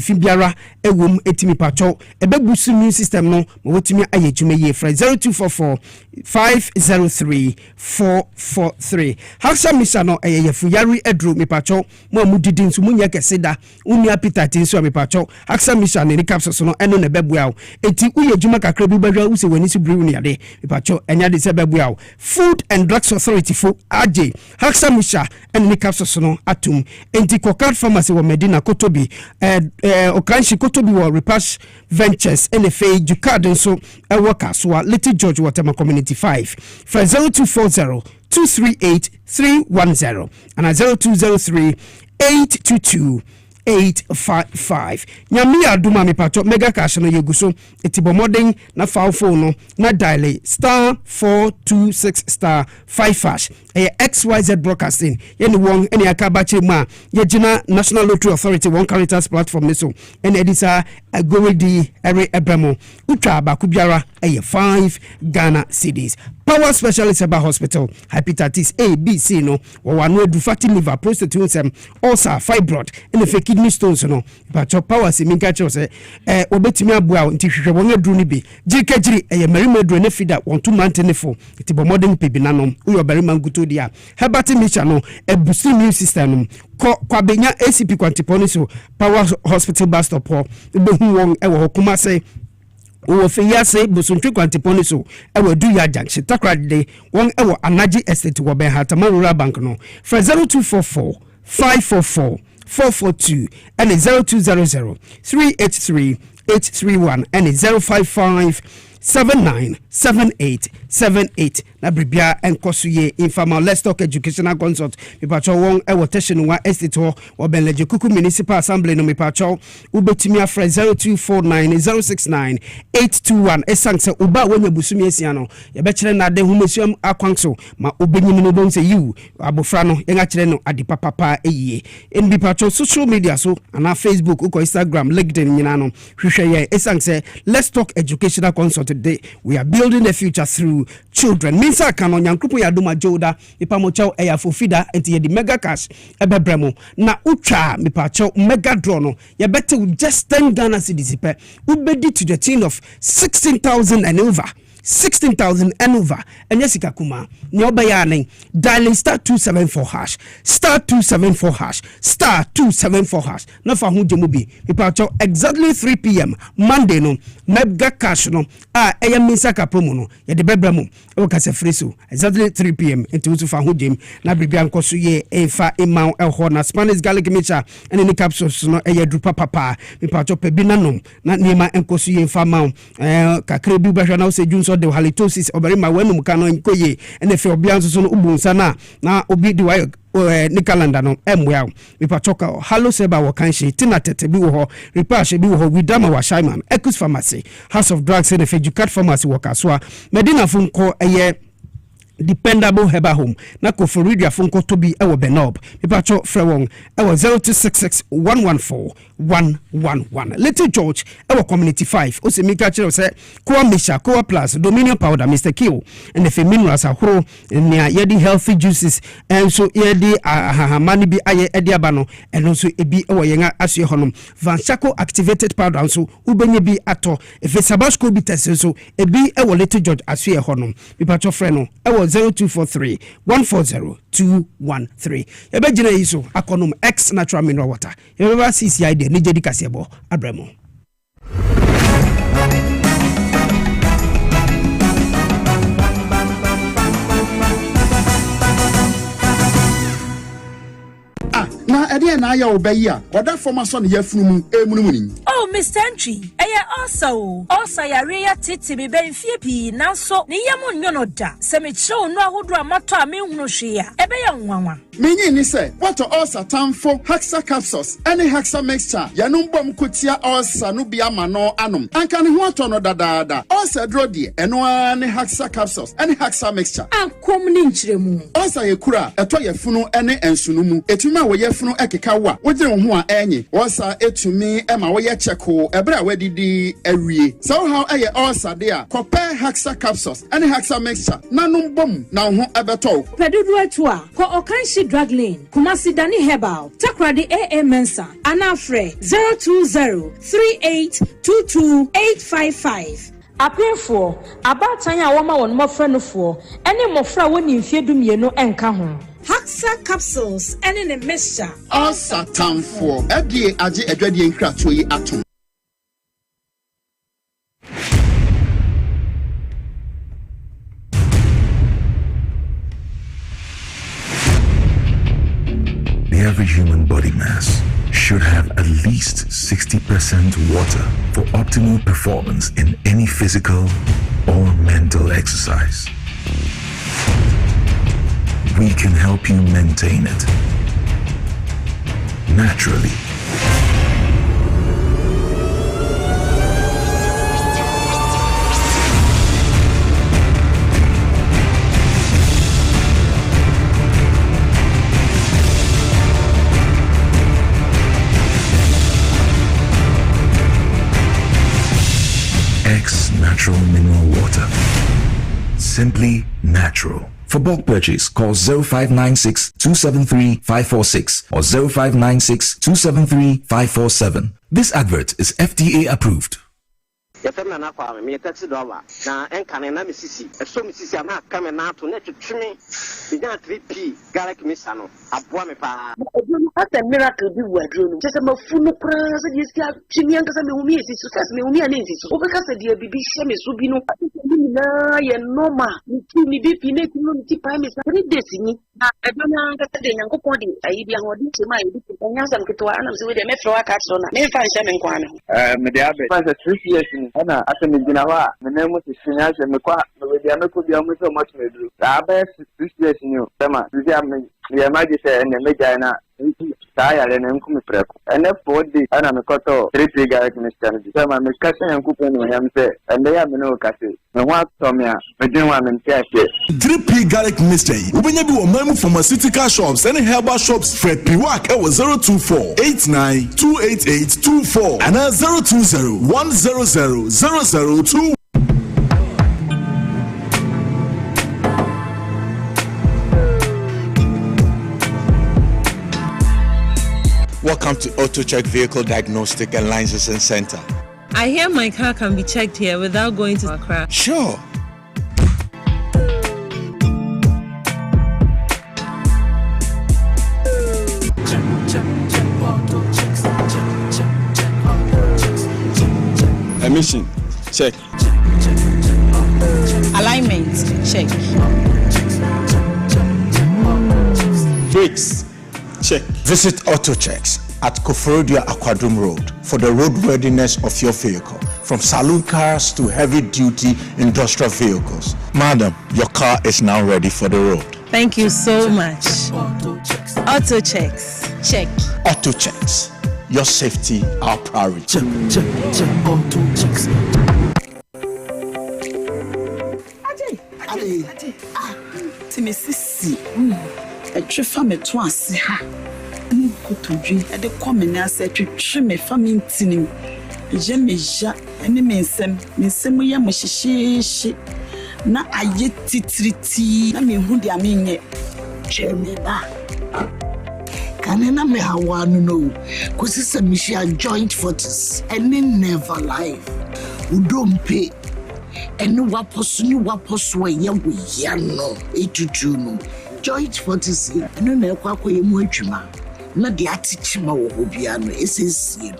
Fibiara, Ewum, Etimi Pacho, Ebebusu immune system no, Mawotimi Ayetume ye fra 0244 503 443. Haksa Mishano, Fuyari edru, mi pacho, Mudidin Sumunya Keseda, Uni appetite nso mi pacho, Haksa Mishano, ni capsules no, eno ne bebuao, eti uye juma kakrebi bebuao, use wenisi briuni ade, mi pacho, enya de se bebuao. Food and Drugs Authority for AJ, Haksa Misha, and ni capsules no, atum, enti Kokard Pharmacy wa Medina Kotobi, Okanshi Kotobi wa Repash Ventures, NFA, Jukad nso, workers wa Little George Watema Community 5, for 0240 238 310 and 0203 822 855. Nyamia duma mi pacho mega cash no yeguso etibo modern na foul phone no na dial star 426 star 5#. XYZ Broadcasting yeni won eni akabache ma yegina National Lottery Authority one Caritas platform so eni edisa agoridi ere ebremo utwa ba kubiara 5 Ghana cedis. Power Specialist Eba Hospital, hepatitis A, B, C, no, or one way do fatty liver, prostate, ulcer, fibroid, and the kidney stones, no. But your power, see me catch us, obetimia bow, until you want to do nibi. JKG, a marine drone feeder, 1 2 months in the 4, it's a modern pibinanum, we are very mangutodia. Hebati Michano, a boosting immune system, Kwabenya ACP Quantiponiso, Power Hospital bus stop, Wong, Ewa Kumase. O fiyase busuntwe kwantiponi so ewo du ya junction takrade won ewo anaji estate wo ben hatama rural bank no for 0244 544 442 and 0200 383 831 and 055 797878 na bribia enkosuye informal let's talk educational consult mi pacho won ewo teshin wa estate ho obenleje kuku municipal assembly no mi pacho ubetimi afre 0249 069 821 esanse uba wonye busumi esia no ye be kire na de humesium akwanso ma obenyim no bon se you abofra no yenga kire no adi papa eyie en bi pacho social media so ana Facebook uko Instagram LinkedIn nyina no hwehwe ye esanse let's talk educational consult today we are building the future through children minsa kano nyankrupo ya duma joda ipamochao eya fofida enti ye di mega cash ebebremo na utwa mipacho mega draw no ye bete just 10 Ghana cedis pe ubedi to the tune of 16,000 and over 16,000 and over and yesika kuma nyobayane dialing star 274# star 274# star 274# na fa hu jemubi mipacho exactly 3 p.m. Monday no mega cash no eya misaka promo no ye de bebramo e ka se freso exactly 3 p.m. enti to fa hu jem na bibia nkoso ye efa emau elho na Spanish garlic mixture and any capsules no eya dru papa mipacho pe binanom na niema nkoso ye fa mau kakre bi behwa na se junso de halitosis oberima wenum kano nkoye ene fe obianso so no ubunsa na obi di wa ni calendar no emwa mi pachoka hallo seba wo kanshi tina tete bi wo ho repair bi wo ho widama wa shaiman Ecus Pharmacy House of Drugs and Educat Pharmacy wo kaswa Medina funko eye dependable heba home na Koforidia funko tobi ewo benob mi pacho frewon ewo 0266 114 111 Little George ewo community 5 osemika chiro se Koa Misha Koa Plus Dominion powder Mr. Kill and the minerals ahoro nia yedi healthy juices and so yedi mani bi aye ediaba no and also ebi ewo yenga asye honom Van Chaco activated powder so ubenye bi ato efe sabasco bi tese so ebi ewo Little George asye honom mi pacho freno ewo 0243 140 213 ebe jina yiso akonom X natural mineral water ebe CCI de ni jedi Kasiebo abremo na ede na aya obayi a oda forma so ne yafunu emunumuni oh Mr. Entry also ya reya titi bi benfie pi nanso ne yam nyono da se me kire no ahodo amato a me hunu hwe a ebe ya nwanwa menyi ni se what also tamfo Hexa capsules any Hexa mixture yanum bom kotia also no bia ma no anom anka ne ho ato no dadaada also dro de eno ani Hexa capsules any Hexa mixture ankom ni nchiremu also yekura eto yafunu ene ensunumu etuma wo yafunu ekeka wa wogire ho a enyi also etumi ema wo ye check ebra wedi di awie somehow eye ulcer there compare hexa capsules and hexa mixture nanum bom na ho ebeto pedudu atua ko okanshi drug lane kumasi dani herbal takrade AA Mensa anafre 02038228855 apefo abatan ya woma won mofra no fo ene mofra woni mfie dumienu enka ho Haxa capsules and in a mixture. Ulcer time for FDA aje adwadie nkrato yi atom. The average human body mass should have at least 60% water for optimal performance in any physical or mental exercise. We can help you maintain it naturally. X Natural Mineral Water. Simply natural. For bulk purchase, call 0596-273-546 or 0596-273-547. This advert is FDA approved. Yafemna na kwa me taxi driver na enkane na misisi eso misisi na kame na to na twetweme binya 3p garlic misa no aboa me pa ata miracle bi wadro no tese mafu no kra se di sia twemi anka se me humi esi so se me humi ani esi so obeka se di bibi hye me so bi no na ye normal ni bi pi na ti no ti pa me sa 3 days ni na edona anka se de nyankopon di ayi bi ahodi ti ma yi bi anya sam ketwa ana se we de me flower card so na me fa hye me nkwa me me de abe fa 3 years ana asemi gina wa menemu sisinya se mekwa we dia meko bia mu so much medru abe 6 years ni o tema dia me ya maji se ene meja na saya le nenku mi preko ene 4 days ana mekoto 3 garlic mixture ni tema me kase yanku pe no yam se ende ya me no kase me wa tomia me din wa me ntiase 3p garlic mixture ubenya bi wo mamu pharmaceutical shops and herbal shops Fred Piwak e 024-89-288-24 and 020-100-002. Welcome to Auto Check Vehicle Diagnostic and Licensing Center. I hear my car can be checked here without going to Accra. Sure. Emission, check. Alignment, check. Brakes, check. Visit AutoChecks at Koforodia Aquadrum Road for the roadworthiness of your vehicle, from saloon cars to heavy-duty industrial vehicles. Madam, your car is now ready for the road. Thank you so much. AutoChecks, check. AutoChecks, your safety, our priority. Check, AutoChecks. Ade, Timmy Sissy. A trifame twice. Kutudwi ade komene ase twetwe me family tinim je meja ene mensem ye mo hyehyeehye na aye titriti na me hu dia menye cheme ba kanena me hawanu no kusisa mishia joint fortis ene never life udompe ene waposo ye woya no etutu no joint fortis ene na ekwa yemu adwuma na de atichima wo hobia no esesie no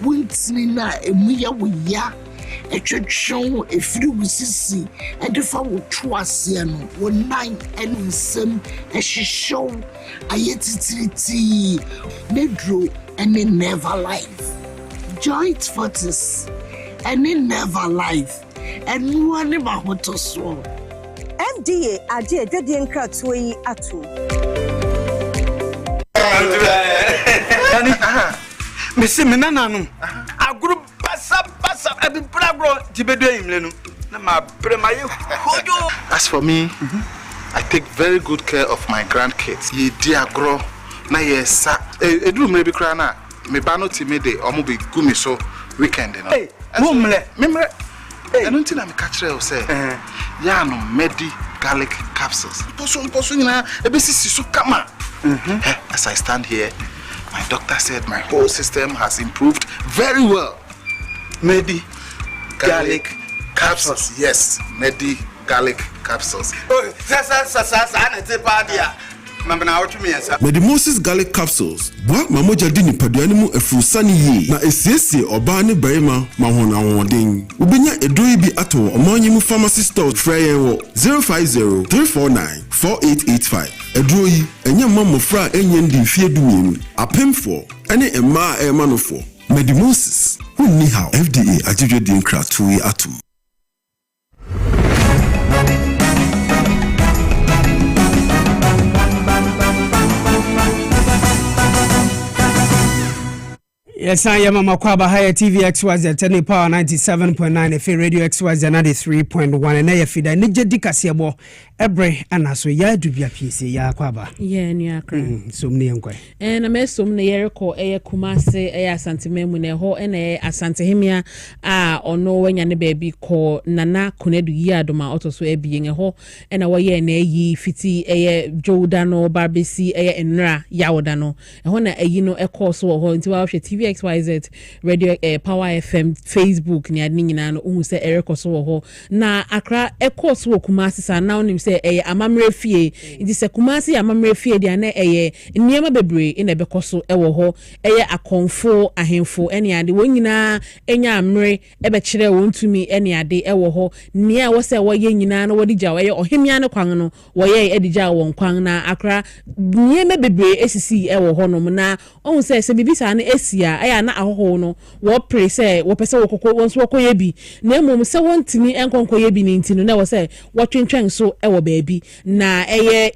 wuntini na emuya woya etwetwon efiri wusisi edefa wo toase no wo nan ensem ehihyew ayetitiriti medro ene never life joint fortis ene never life enu ane mahoto so FDA ade adwade nkratoyi yi ato Missy Minanano, a group bassa I've been bravo Tibedo Imlenu. As for me, I take very good care of my grandkids. Ye dear grow, na yes, a room maybe crana. me ba no ti me de omo be gumi so weekend no hey memre hey eno nti na me ka kire o say ya no medi garlic capsules poso nyina ebesisi so kama as I stand here my doctor said my whole system has improved very well. Medi garlic capsules. Yes, Medi garlic capsules. Oh, Medimosis garlic capsules. Wa mamoja dini paduani mu efurusani yi na esiesie oba ne barima mahona wodin. Ubenya edoi bi ato omanyi mu pharmacy store frey wo 050-349-4885. Edro yi enya mamofra enye ndi mfie dumiem apemfo ene emma emanofo. Medimosis wunni how FDA ajidwe di nkra tuwi atum. Yes, I am Makwaba Higher TV XYZ Tenny Power 97.9 F Radio XYZ 93.1 and AFida Nijedi Kasiebo Ebre anaso ya dubia PC ya kwaba. Yeah, ni akra. Somni enkwe. Na me somni yereko eye Kumase eye Asante Memu ne ho ene Asante Hemia ono wenya ne baby ko Nana Kunedu Yadoma otoso ebiye ho ena woye na yi fiti eye Jodano Barbesi eye Enra Yawodano. Ho na eyi no ekoso ho nti wa hwe TV XYZ Radio Power FM Facebook ni adni nyina no hu se erekoso ho na akra ekoso wo Kumase sa na onim se amamre fie nti se Kumase amamre fie dia na niema bebre ina bekoso ewo ho akonfo ahemfo ene ade wonyina enya amre ebekire wontumi ene ade ewo ho nia wo se wo ye nyina no wodi gya wo ohemia ne kwan no wo ye edigya won kwan na akra niema bebre esisi ewo ho no na ohun se bibisa na esia aya na ahoho no wo pre se wo pese wo kokko wonso wo koye bi na emom se wontimi enkonkoye bi ni ntino na wo se wo twentwen so ewo baabi na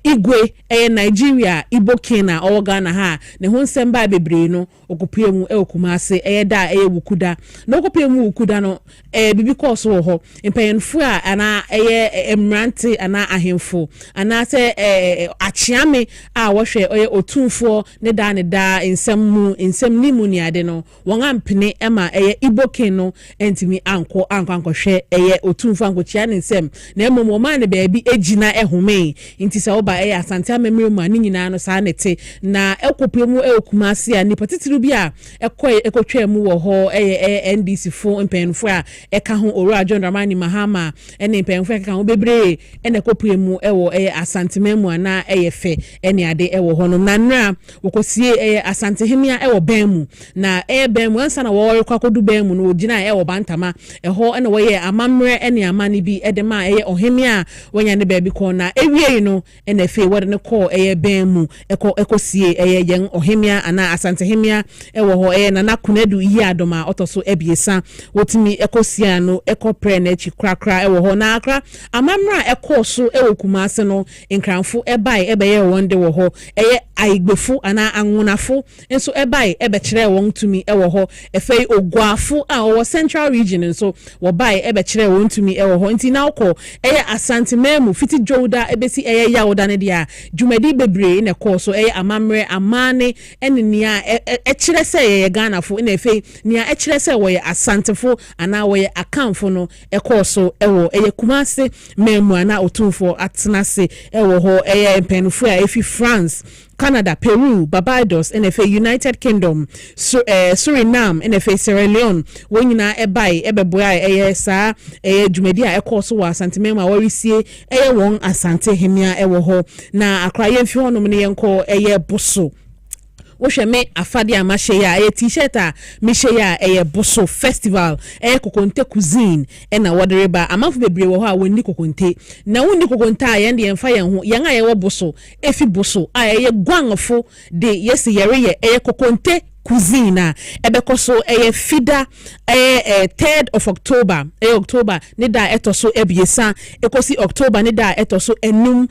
igwe Nigeria Igbo Kena o Ghana ha ne ho nsem ba bebre no okopie mu Kumase da wukuda na okopie mu wukuda no bibi course wo ho empanfo a ana emrante ana ahemfo ana se achiame a wo hwe otumfo ne da nsem nimu ni ade no won ampene ema Igbo Keno entimi anko hwe otumfo ankochia ne nsem na emom o ma ne baabi ejina ehome nti se oba Asante amemre mu ani nyina no sa nete na ekopie mu Kumase a nipa titiru bi a ekotwa mu wo ho NDC fo mpenfo a eka ho Owura John Dramani Mahama ene mpenfo eka ho bebre ene ekopie mu Asante memu ana fe ene ade ewo ho no na nra wokosie Asante Hemia ewo bemu na bemu ansa na wo kwakodu bemu no ogina ewo bantama ho ene wo amamre ene amani bi edema ohemia wonya ne baabi ko na ewie no ene fe wode ne ko bemu ekosie yen ohemia ana Asante Hemia ewo ho Nana Kunedu Yadoma otoso ebiesa wotimi ekosia no ekopre na chi krakra ewo ho na akra amamra ekoso ewo Kumase no nkranfo ebai ebeye wonde wo ho aigbefo ana anwonafo enso ebai ebekire won tumi ewo ho efei ogwafo a wo Central Region enso wo bai ebekire won tumi ewo ho nti na ukọ Asante Memu fiti Joda ebesi Yawoda ne dia dwumadi bebre na koso amamre amane enia ekire se Ghana fo na efei nia ekire se wo Asantefo ana wo akamfo no ekoso ewo Kumase Memu ana otumfo atenase ewo ho mpenfo a efi France, Canada, Peru, Barbados, NFA, United Kingdom, Suriname, NFA, Sierra Leone, wonyina ebai ebeboa sa dwumedia ekoso wa Asante Memu aworisie won Asante Hemia ewo ho na akra yemfi honom ne yenko boso wohwe me afade amahye ya t-shirt a mehye ya boso festival kokonte cuisine na wodereba amafo bebre wo ho a wonni kokonte na wonni kokonte a yende yemfa yen ho yen a ye wo boso efi boso a gwanfo de yesi yere kokonte cuisine ebekoso fida 3rd of October October ne da etoso ebiesa ekosi October ne da etoso enum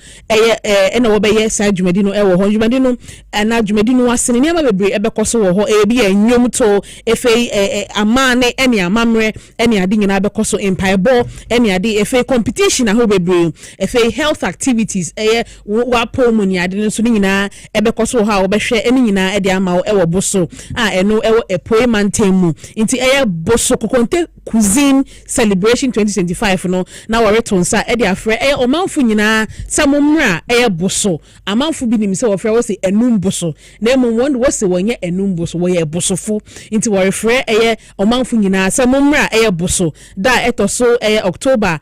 na wo beye sa dwumadino wo ho dwumadino na dwumadino wasene ne ma bebre ebekoso wo ho ebi enwom to efei amane ene amamre ene ade nyina bekoso empire ene ade efei competition aho bebre efei health activities wa pomoni ade nso nyina ebekoso ha wo behwe ene nyina ade ama wo boso eno ewo epoe mantemu inti eye boso kokonte cuisine celebration 2025 no na wareton sa e de afre eye omanfo nyina samomra eye boso amanfo bi nim se wofre wo se enum boso na emom wo se wonye enum boso wo ye bosofo inti warefre eye omanfo nyina samomra eye boso da etoso eye October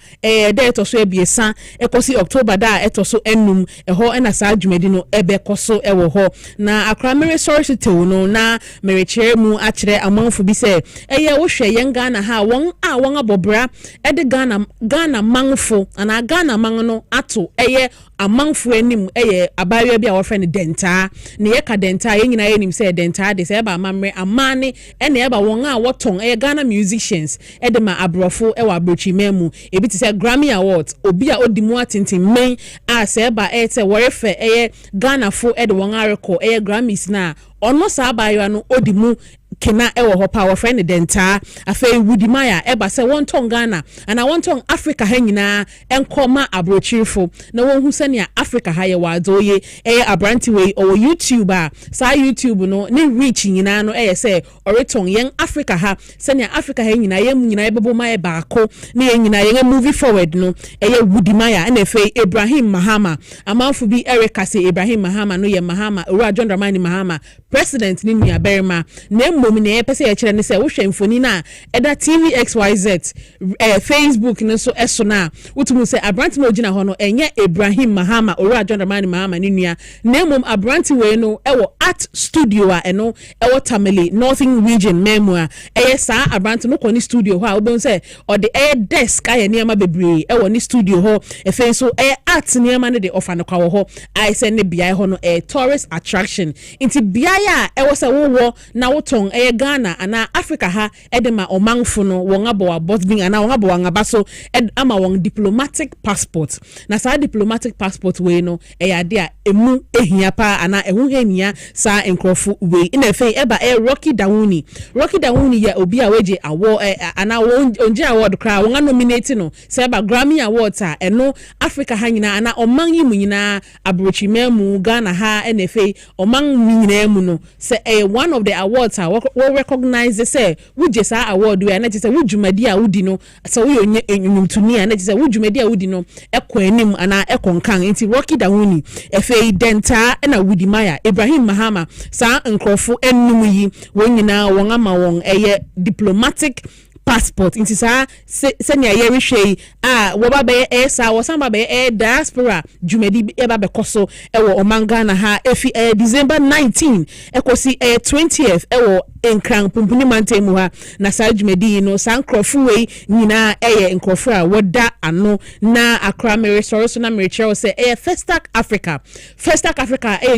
da etoso ebiesa ekosi October da etoso enum eho na sa adwumadi no ebe koso ewo ho na akra mere sorry to no na mere chere mu akire amanfo bi se eye wo hwe yenga na ha won abobra e de Ghana manfo ana Ghana man no ato eye amanfo anim eye abawe bi a wo fre ne denta ne ye ka denta ye nyina ye nim se denta de se ba amamre amane e na ye ba won a woton eye Ghana musicians e de ma abrofo e wa abrochi memu e bi ti se Grammy Awards obi a odimu atintin men a se ba e te worefe eye Ghana fo e de won areko eye Grammys na ono sa abayo no odimu kena ewo ho pa wo friend denta afei wudimaya eba se won ton Ghana ana won ton Africa ha nyina enkoma abrochirfo na won hu se ne Africa ha ye wadoye abranti we o YouTube sa YouTube no ne reach nyina no se oreton yen Africa ha se ne Africa ha nyina yem nyina ebebo ma e baako ne yen nyina yen movie forward no wudimaya na afei Ibrahim Mahama amanfo bi Kase Ibrahim Mahama no ye Mahama Ura John Dramani Mahama president ni nua berima na mmom ne pese ye kire ne se wo hwe mfoni na eda TV XYZ Facebook ne so eso na wotumu se abranti no gina ho no enye Ibrahim Mahama Ora John Dramani Mahama ne nua na mmom abranti we no ewo art studio a eno ewo Tamale Northern Region memua sa abranti no koni studio ho a obon se o de desk aye niam bebre ewo ni studio ho efe so art niam ne de ofa no kwa ho ai se ne bia ho no tourist attraction inti bia ya ewo se wo na woton Ghana ana Africa ha edema omanfo no won abo boarding ana won abo ngaba so ama won diplomatic passport na sa diplomatic passport we no ade a emu ehia pa ana ehu hania sa enkrofo we ina fe eba Rocky Dawuni ya obi a weje awo ana onje award kra won nominate no sa eba Grammy Awards a eno Africa ha nyina ana oman yi mu nyina abrochi memu Ghana ha ena fe oman nyina mu no se one of the awards we recognize say wuje sa award we na say wujumadi a wudi no so we onye enyumtuni na say wujumadi a wudi no ekọ anim ana ekọ nkan nti Rocky Dawuni efe denta na wudi maya Ibrahim Mahama sa nkrofo enum yi wonyina won ama won diplomatic passport inti sa senya ye rehwe wo ba be sa wo san ba be diaspora jumedi e ba be koso wo omanga na ha efi December 19 ekosi 20th wo enkran pumpuni mantemu ha na sa jumedi no san krofu we nyina nkrofu a woda ano na akra mere so na mere chere se Festac Africa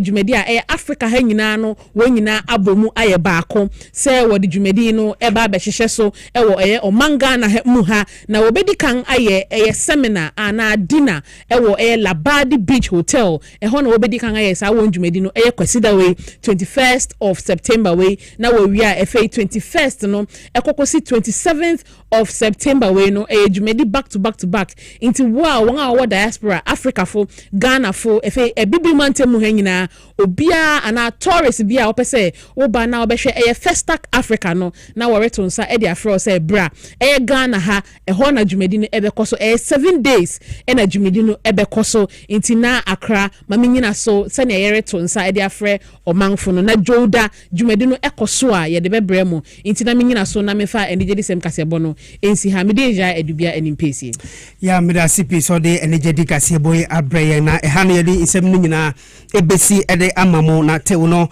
jumedi a Africa ha nyina no wo nyina abomu aye baako se wo de jumedi no e ba be hihye so wo omanga na mu ha na obedi kan aye seminar ana dinner ewo Labadi Beach Hotel ho na obedi kan aye sa won dwumadi no kwasida we 21st of September we na we a 21st no ekokosi 27th of September we no dwumadi back to back into won our diaspora Africa fo Ghana fo bibi mantemu ha nyina obia ana tourist bia opese wo ba na obehwe Festac Africa no na woreton sa e dia fro say bra Ghana ha ho na dwumadi no ebekoso 7 days na dwumadi no ebekoso inti na akra mamenyina so se na yereto nsa e dia frɛ omanfo no na joda dwumadi no ekoso a ye de bebrɛ mu inti na menyina so na mefa enigedi sem Kasiebo no ensi ha medeja edubia animpesi ya meda CP so de enigedi Kasiebo abrɛ na ha na yedi nsɛm no nyina ebesi ede amamo na tewo no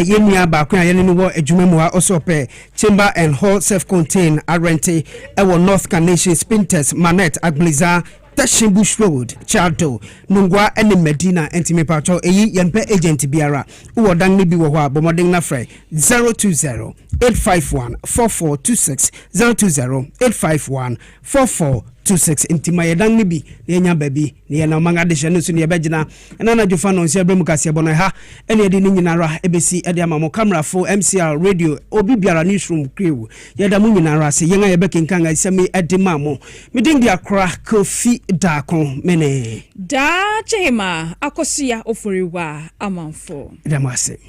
yemia ba kwa yene no wo adwuma mu a osope chamber and hall self-contained rente ewo North Carnation Spinters Manet Agliza Tashin Bush Road Charto Nungwa ene Medina entime pacho yempe agent biara uwo dang ni bi wo ho abomodeng na frɛ 020 851 4426 020 851 4426 intima yedang ni bi yenya baby ne yana manga de hye so ne yebegina na na jofa no nsia bremu Kasiebo no ha ene yedi ni nyinara ebesi ede amamo camera fo MCR radio obi biara newsroom crew yeda mu nyinara se yenga yebekenkan asemi ede mamo midingi akra Kofi Dakon mene da chema akosia oforiwa amanfo damase